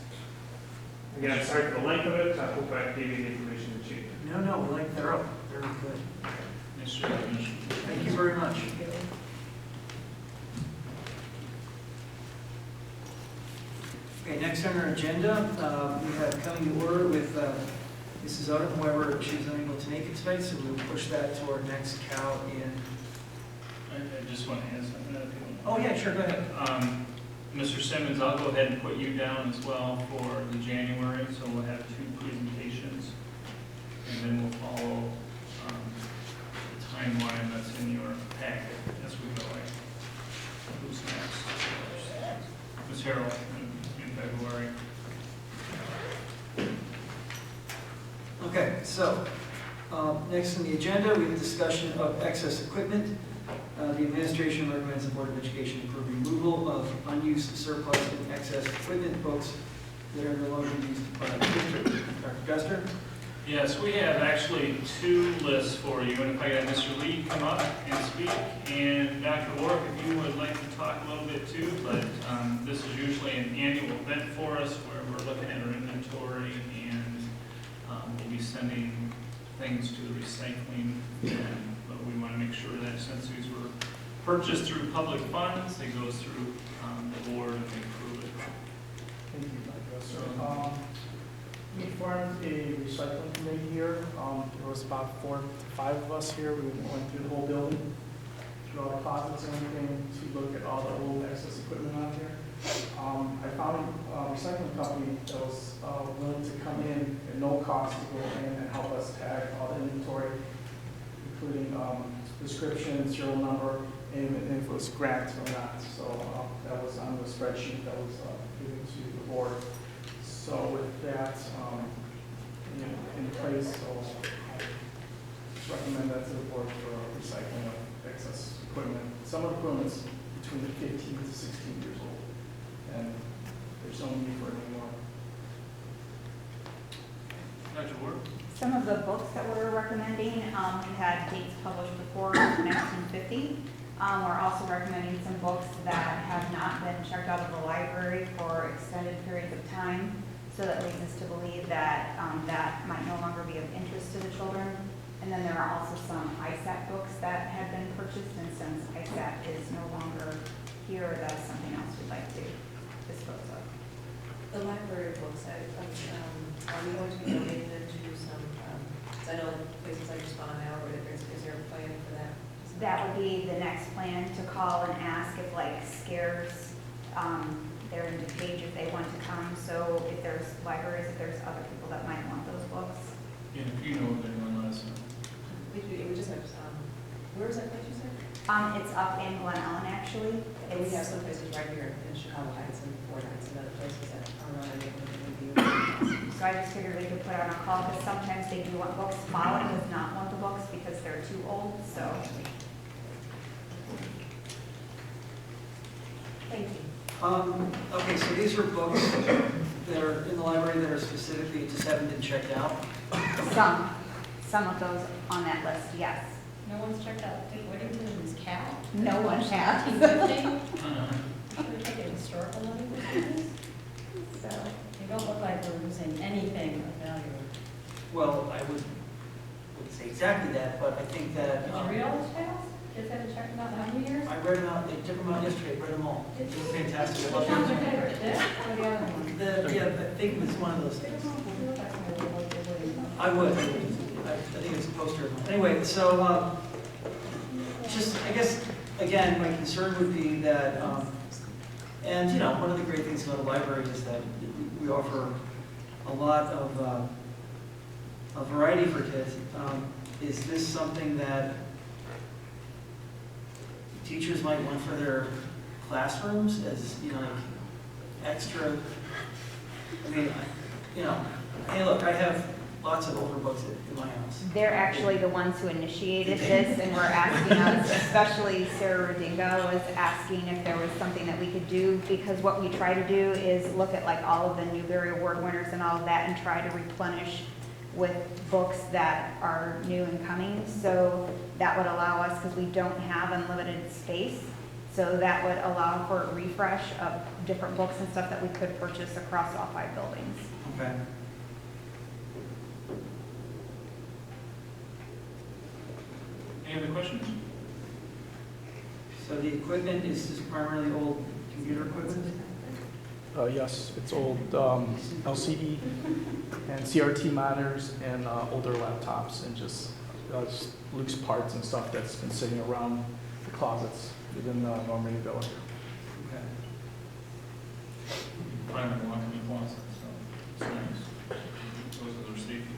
Again, I'm sorry for the length of it. I hope I gave you the information that you needed. No, we like thorough. Very good. Nice job, Commissioner. Thank you very much. Okay, next on our agenda, we have coming to order with Mrs. Odom. However, she was unable to make it tonight, so we'll push that to our next cow in. I just want to add something. Oh, yeah, sure, go ahead. Mr. Simmons, I'll go ahead and put you down as well for the January, so we'll have 2 presentations. And then we'll follow the timeline that's in your packet as we go. Who's next? Ms. Harrell in February. Okay, so next on the agenda, we have a discussion of excess equipment. The administration recommends the Board of Education approve removal of unused surplus and excess equipment books that are no longer used by the district. Dr. Guster? Yes, we have actually two lists for you, and if I got Mr. Lee come up and speak, and Dr. Warwick, if you would like to talk a little bit too, but this is usually an annual event for us where we're looking at our inventory, and we'll be sending things to the recycling, but we want to make sure that since these were purchased through public funds, it goes through the board and they approve it. Thank you, Mike. So, we formed a recycling committee here. There was about 4 to 5 of us here. We went through the whole building, through all the closets and everything, to look at all the old excess equipment on here. I found a recycling company that was willing to come in at no cost to go in and help us tag all the inventory, including description, serial number, and if it was grant or not. So that was on the spreadsheet that was given to the board. So with that in place, so I recommend that to the board for recycling of excess equipment. Some of the equipment's between 15 to 16 years old, and there's no need for it anymore. Dr. Ward? Some of the books that we're recommending had dates published before 1950. We're also recommending some books that have not been checked out of the library for extended periods of time. So that leads us to believe that that might no longer be of interest to the children. And then there are also some ISAC books that have been purchased, and since ISAC is no longer here, that's something else we'd like to dispose of. The library books, are we going to be donating them to some, I know places like Spawn now, or is there a plan for that? That would be the next plan, to call and ask if like Scares, they're in DuPage if they want to come. So if there's libraries, if there's other people that might want those books. Yeah, if you know of anyone, let us know. We just have, where is that place you said? It's up in Glen Ellen, actually. And we have some places right here in Chicago Heights and Fort Heights and other places that are running it. So I just figured we could put out a call, because sometimes they do want books. Follow does not want the books because they're too old, so. Thank you. Okay, so these are books that are in the library that are specifically, just haven't been checked out. Some of those on that list, yes. No one's checked out Dick Whittington's Cal? No one has. 1950? Should we take a historical money with these? So, They don't look like we're losing anything of value. Well, I wouldn't say exactly that, but I think that. Did you read all those files? Kids haven't checked them out in how many years? I read them out, they took them out yesterday, read them all. They were fantastic. Which one's your favorite, Dick or the other one? Yeah, I think it's one of those things. I would. I think it's a poster. Anyway, so just, I guess, again, my concern would be that, and you know, one of the great things about the library is that we offer a lot of a variety for kids. Is this something that teachers might want for their classrooms as, you know, like extra? I mean, you know, hey, look, I have lots of older books in my house. they're actually the ones who initiated this, and were asking us, especially Sarah Rodinga was asking if there was something that we could do, because what we try to do is look at like all of the Newbery Award winners and all of that and try to replenish with books that are new and coming. So that would allow us, because we don't have unlimited space, so that would allow for a refresh of different books and stuff that we could purchase across all 5 buildings. Okay. Any other questions? So the equipment is just primarily old computer equipment? Yes, it's old LCD and CRT monitors and older laptops, and just loose parts and stuff that's been sitting around the closets within the Normandy building. Okay. Private walk-in closet, so it's nice. Those are their safety.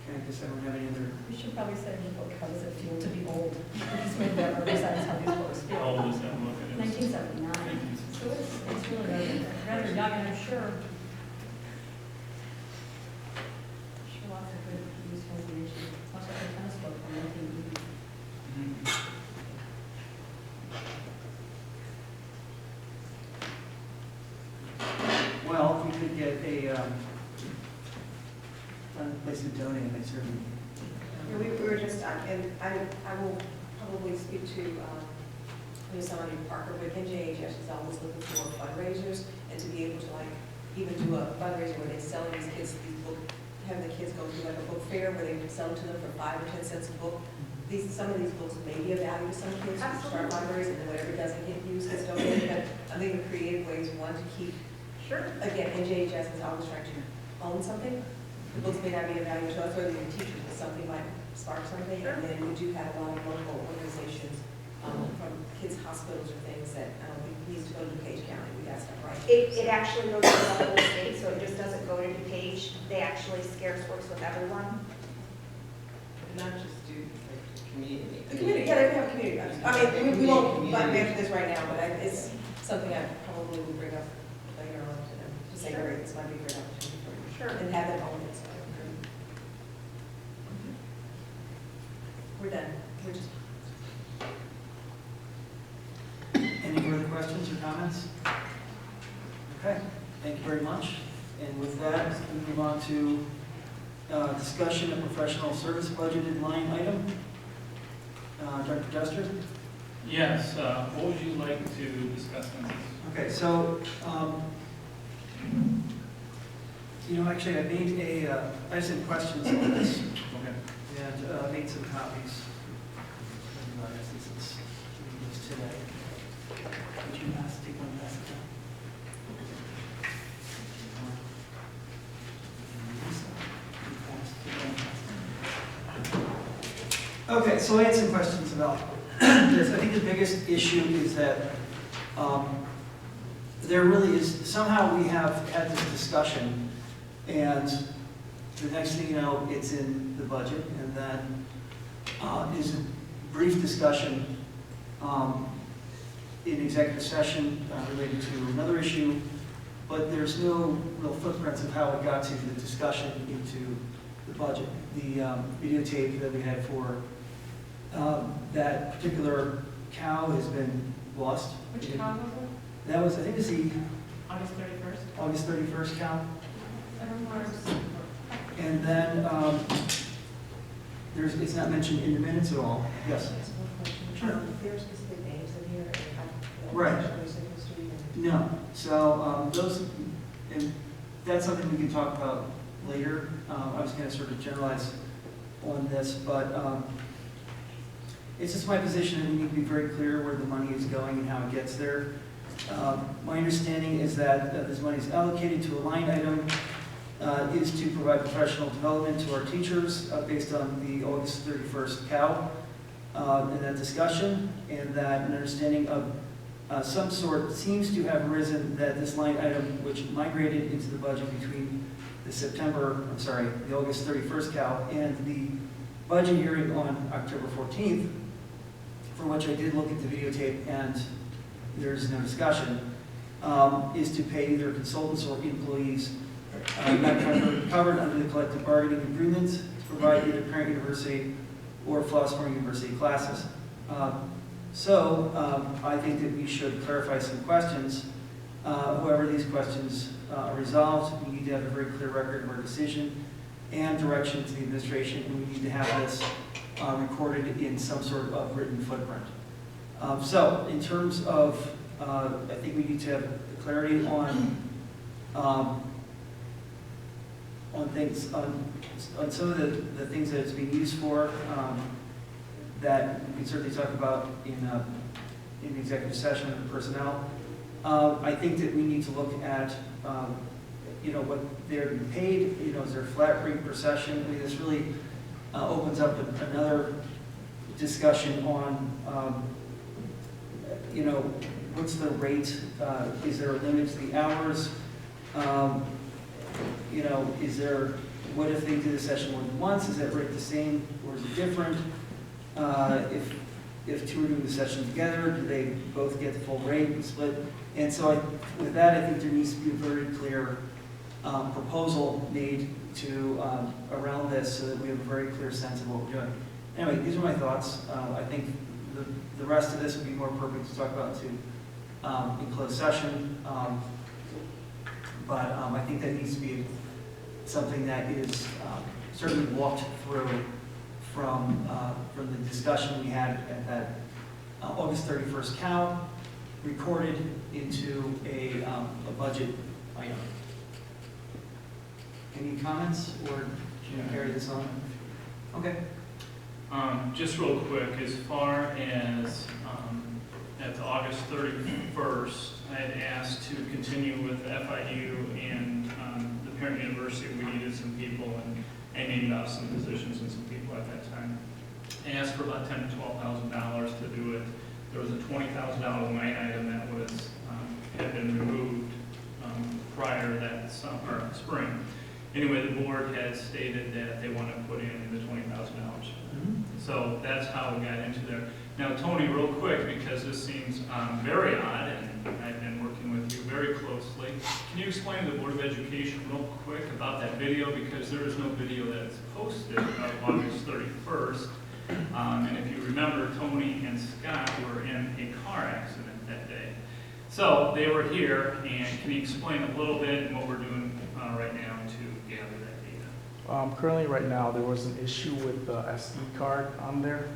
Okay, I guess I don't have any other. We should probably say the book, how does it feel to be old? Because maybe that represents how these books feel. How old is that book? 1979. So it's really rather young, and I'm sure lots of good useful information. Also, a tennis book from 1980. get a place to donate, I certainly. We were just, and I will probably speak to, somebody, Parker, but NJHS is always looking for fundraisers, and to be able to like, even do a fundraiser where they sell these kids these books, have the kids go through like a book fair where they sell them to them for 5 or 10 cents a book. Some of these books may be of value to some kids who start libraries, and then whatever doesn't get used gets donated, but I'm thinking of creative ways, one, to keep, again, NJHS is always trying to own something. The books may not be of value to us or the teachers, but something might spark something, and then we do have a lot of local organizations from kids' hospitals or things that needs to go to DuPage County. We got stuff right. It actually goes to the whole state, so it just doesn't go to DuPage. They actually, Scarce works with everyone. Not just students, like the community. The community, yeah, they have community. I mean, we won't mention this right now, but it's something I probably will bring up later on to them, to say, Sure. this might be a great opportunity for you. Sure. And have them own it, so I agree. We're done. We're just. Any further questions or comments? Okay, thank you very much. And with that, we move on to discussion of professional service budgeted line item. Dr. Duster? Yes, what would you like to discuss on this? Okay, so, actually, I made I have some questions on this. Okay. And made some copies. Since it's used today. Would you take one pass it down? Okay, so I had some questions about this. I think the biggest issue is that there really is, somehow we have had this discussion, and the next thing you know, it's in the budget, and then is a brief discussion in executive session related to another issue, but there's no real footprints of how it got to the discussion into the budget. The videotape that we had for that particular cow has been lost. Which cow was it? That was, I think it's the August 31st? August 31st cow. Everyone's. And then it's not mentioned in the minutes at all. Yes. Sure. There are specific names in here, and Right. No. So and that's something we can talk about later. I was going to sort of generalize on this, but it's just my position that we need to be very clear where the money is going and how it gets there. My understanding is that this money is allocated to a line item is to provide professional development to our teachers based on the August 31st COW in that discussion, and that an understanding of some sort seems to have arisen that this line item, which migrated into the budget between the August 31st COW and the budget hearing on October 14th, for which I did look at the videotape and there's no discussion, is to pay either consultants or employees not covered under the collective bargaining agreement to provide either parent university or Flossmoor University classes. I think that we should clarify some questions. However these questions are resolved, we need to have a very clear record of our decision and direction to the administration, and we need to have this recorded in some sort of written footprint. In terms of, I think we need to have clarity on things, on some of the things that it's being used for, that we can certainly talk about in executive session of the personnel. I think that we need to look at, what they're being paid. Is there a flat rate per session? I mean, this really opens up another discussion on, what's the rate? Is there a limit to the hours? What if they do the session more than once? Is that rate the same or is it different? If two are doing the session together, do they both get the full rate and split? And so with that, I think there needs to be a very clear proposal made to around this so that we have a very clear sense of what we're doing. Anyway, these are my thoughts. I think the rest of this would be more appropriate to talk about in closed session. But I think that needs to be something that is certainly walked through from the discussion we had at that August 31st COW, recorded into a budget item. Any comments, or can you carry this on? Okay. Just real quick, as far as at the August 31st, I had asked to continue with FIU and the parent university. We needed some people, and I named off some positions and some people at that time. I asked for about $10,000 to $12,000 to do it. There was a $20,000 line item that was had been removed prior that summer, spring. Anyway, the board had stated that they want to put in the $20,000. So that's how we got into there. Now, Tony, real quick, because this seems very odd, and I've been working with you very closely. Can you explain to the Board of Education real quick about that video? Because there is no video that's posted of August 31st. And if you remember, Tony and Scott were in a car accident that day. So they were here, and can you explain a little bit what we're doing right now to gather that data? Currently, right now, there was an issue with the SD card on there,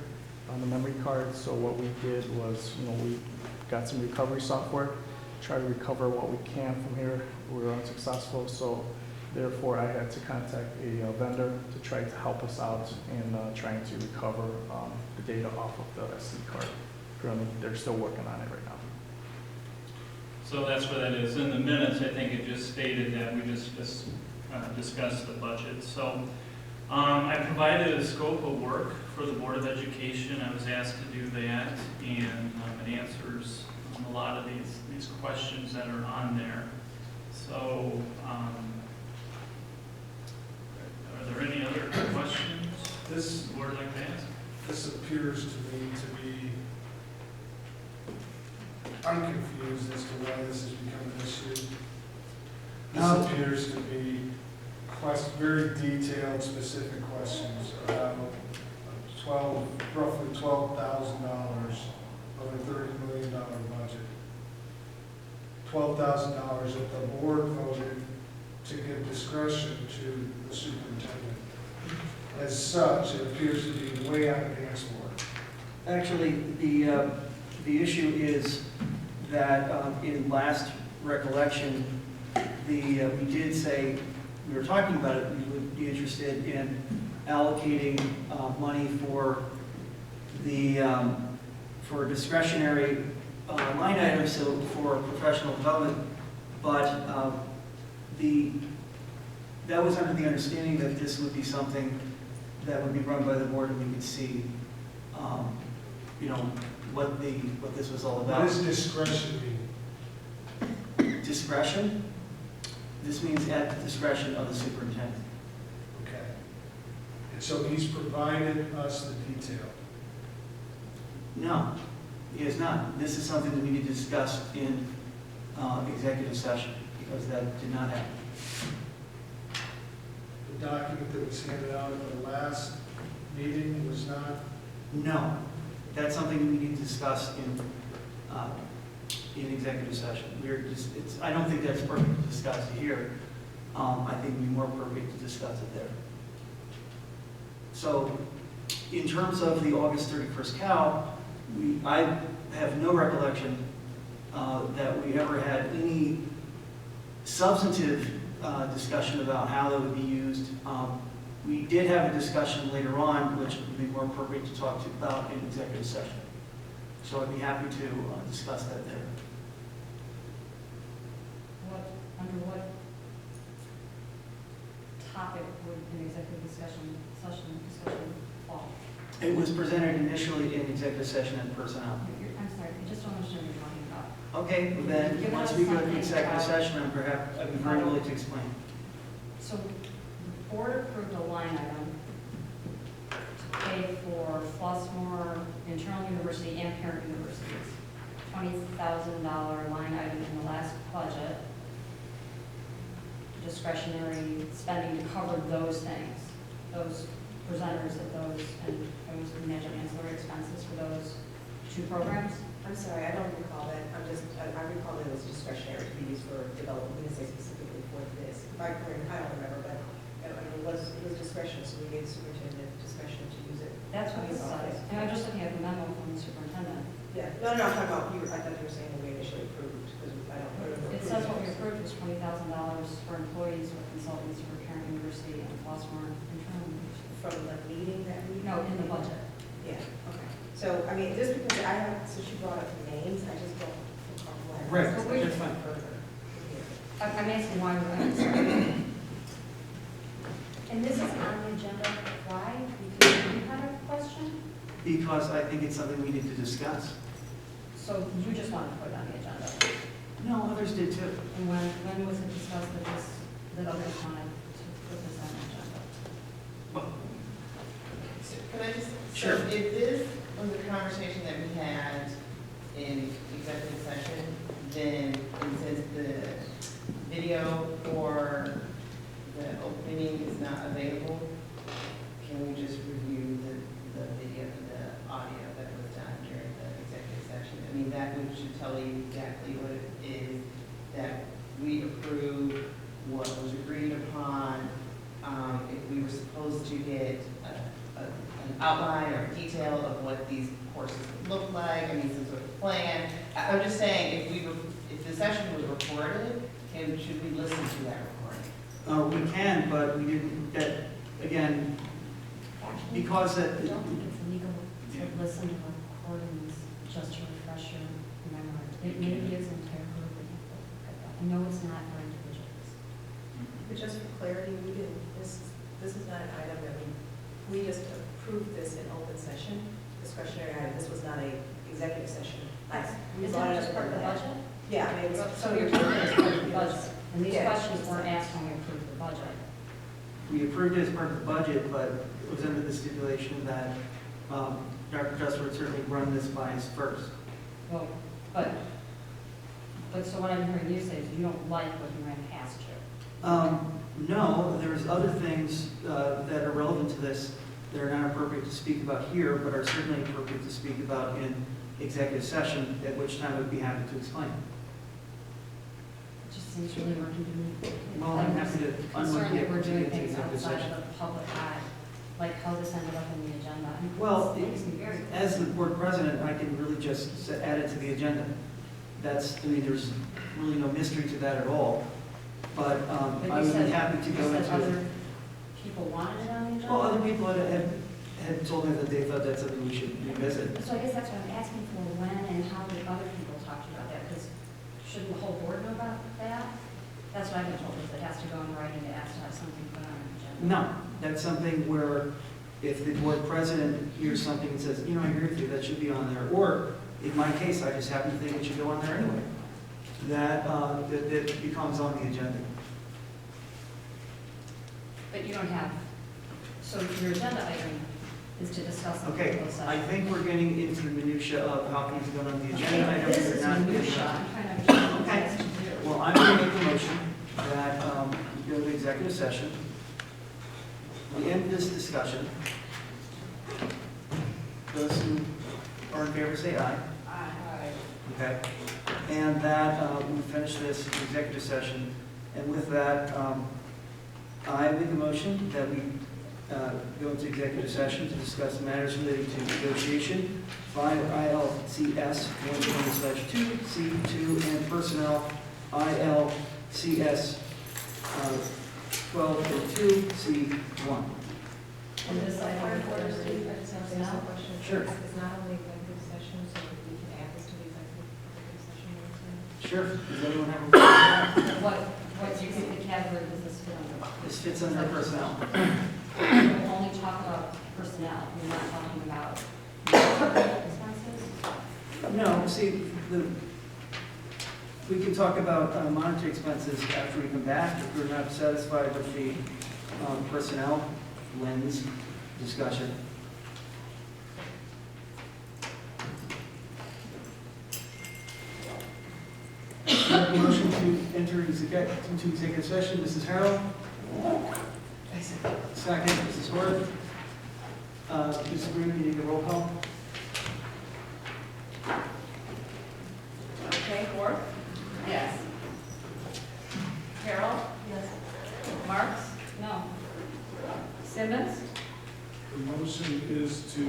on the memory card. So what we did was, we got some recovery software, try to recover what we can from here. We were unsuccessful, so therefore I had to contact a vendor to try to help us out in trying to recover the data off of the SD card. Currently, they're still working on it right now. So that's what that is. In the minutes, I think it just stated that we just discussed the budget. So I provided a scope of work for the Board of Education. I was asked to do that, and it answers a lot of these questions that are on there. So are there any other questions This the board like to ask? This appears to me to be, I'm confused as to why this has become an issue. This appears to be very detailed, specific questions about roughly $12,000 of a $30 million budget. $12,000 that the board voted to give discretion to the superintendent. As such, it appears to be way out of dance for. Actually, the issue is that in last recollection, we did say, we were talking about it, we would be interested in allocating money for for discretionary line items, so for professional development, but that was under the understanding that this would be something that would be run by the board, and we could see, what this was all about. What does discretion mean? Discretion? This means at the discretion of the superintendent. Okay. And so he's provided us the detail. No, he has not. This is something that we need to discuss in executive session, because that did not happen. The document that was handed out at the last meeting was not? No, that's something we need to discuss in executive session. I don't think that's appropriate to discuss it here. I think it'd be more appropriate to discuss it there. So, in terms of the August 31st COW, I have no recollection that we ever had any substantive discussion about how that would be used. We did have a discussion later on, which would be more appropriate to talk about in executive session. So I'd be happy to discuss that there. Under what topic would an executive discussion fall? It was presented initially in executive session and personnel. I'm sorry, I just don't understand what you're talking about. Okay, well then, once we go to the executive session, I'd be very willing to explain. So the board approved a line item to pay for Flossmoor Internal University and parent universities. $20,000 line item in the last budget. Discretionary spending to cover those things, those presenters at those, and I was imagine ancillary expenses for those two programs, I'm sorry, I don't recall that, I recall that it was discretionary to be used for development, we didn't say specifically for this. If I don't remember, but it was discretion, so we gave the superintendent discretion to use it. That's what it says. And I'm just looking at the memo from the superintendent. Yeah, no, I'm talking about, I thought you were saying that we initially approved, because I don't remember. It says what we approved was $20,000 for employees or consultants for Parent University and Flossmoor Internal University. From the meeting that we. No, in the budget. Yeah, okay. So, I mean, just because I have, since you brought up names, I just don't feel comfortable. Right, So that's fine. further. I'm asking why we're going to. And this is on the agenda, why? Because you had a question? Because I think it's something we need to discuss. So you just wanted to put it on the agenda? No, others did too. And when was it discussed that others wanted to put this on the agenda? Can I just, Sure. so if this was a conversation that we had in executive session, then, and since the video for the opening is not available, can we just review the video, the audio that was done during the executive session? I mean, that would should tell you exactly what it is that we approved, what was agreed upon, if we were supposed to get an outline or detail of what these courses would look like, I mean, some sort of plan. I'm just saying, if the session was recorded, should we listen to that recording? We can, but we didn't, again, because I don't think it's legal to listen to recordings just to refresh your memory. It maybe is an entire group of people. I know it's not for individuals. But just for clarity, we didn't, this is not an item that we just approved this in open session, discretionary item. This was not a executive session. We Is brought that it just up part of the in that. budget? Yeah, I mean, So you're talking as part of the budget, and these Yeah. questions weren't asked when we approved the budget. we approved it as part of the budget, but it was under the stipulation that Dr. Dresser would certainly run this by us first. Well, but so what I'm hearing you say is you don't like what you ran past you. No, there's other things that are relevant to this that are not appropriate to speak about here, but are certainly appropriate to speak about in executive session, at which time I'd be happy to explain. It just seems really murky to me. Well, I'm happy to Concerned that we're doing to things executive outside session. of the public eye, like how this ended up in the agenda. I mean, Well, this makes me very. as the board president, I can really just add it to the agenda. There's really no mystery to that at all, but But I you would be said- happy to go You said into other it. people wanted it on the agenda? Well, other people had told me that they thought that's something we should revisit. So I guess that's what I'm asking for, when and how did other people talk to you about that? Because shouldn't the whole board know about that? That's what I've been told, is it has to go in writing, it has to have something put on the agenda. No, that's something where if the board president hears something and says, I agree with you, that should be on there. Or in my case, I just happen to think it should go on there anyway. That becomes on the agenda. But you don't have, so your agenda item is to discuss something Okay, in closed session. I think we're getting into the minutia of how things go on the agenda. Okay, items this are is not- minutia, I'm trying to understand what Okay. that's to do. Well, I'm going to make a motion that we go to executive session. We end this discussion. Those who are in favor say aye. Aye. Okay. And that we finish this executive session. And with that, I make a motion that we go into executive session to discuss matters relating to negotiation, 5 ILCS 120/2, C2, and personnel ILCS 12/2, C1. And this item refers to personnel? Sure. It's not only executive session, so we can add this to the executive session minutes. Sure. Does anyone have a What do you think the category does this fit under? This fits under personnel. We'll only talk about personnel, we're not talking about expenses? No, see, we can talk about monetary expenses after we come back if we're not satisfied with the personnel lens discussion. Motion to enter into executive session, Mrs. Harrell. Second, Mrs. Worth. Mrs. Green, you need a roll call? Marks? No. Simmons? The motion is to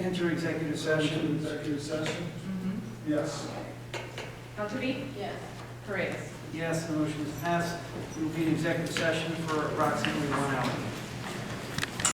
Enter executive session. executive session? Yes. Alterby? Yes. Paredes? Yes, the motion is passed. We will be in executive session for approximately 1 hour.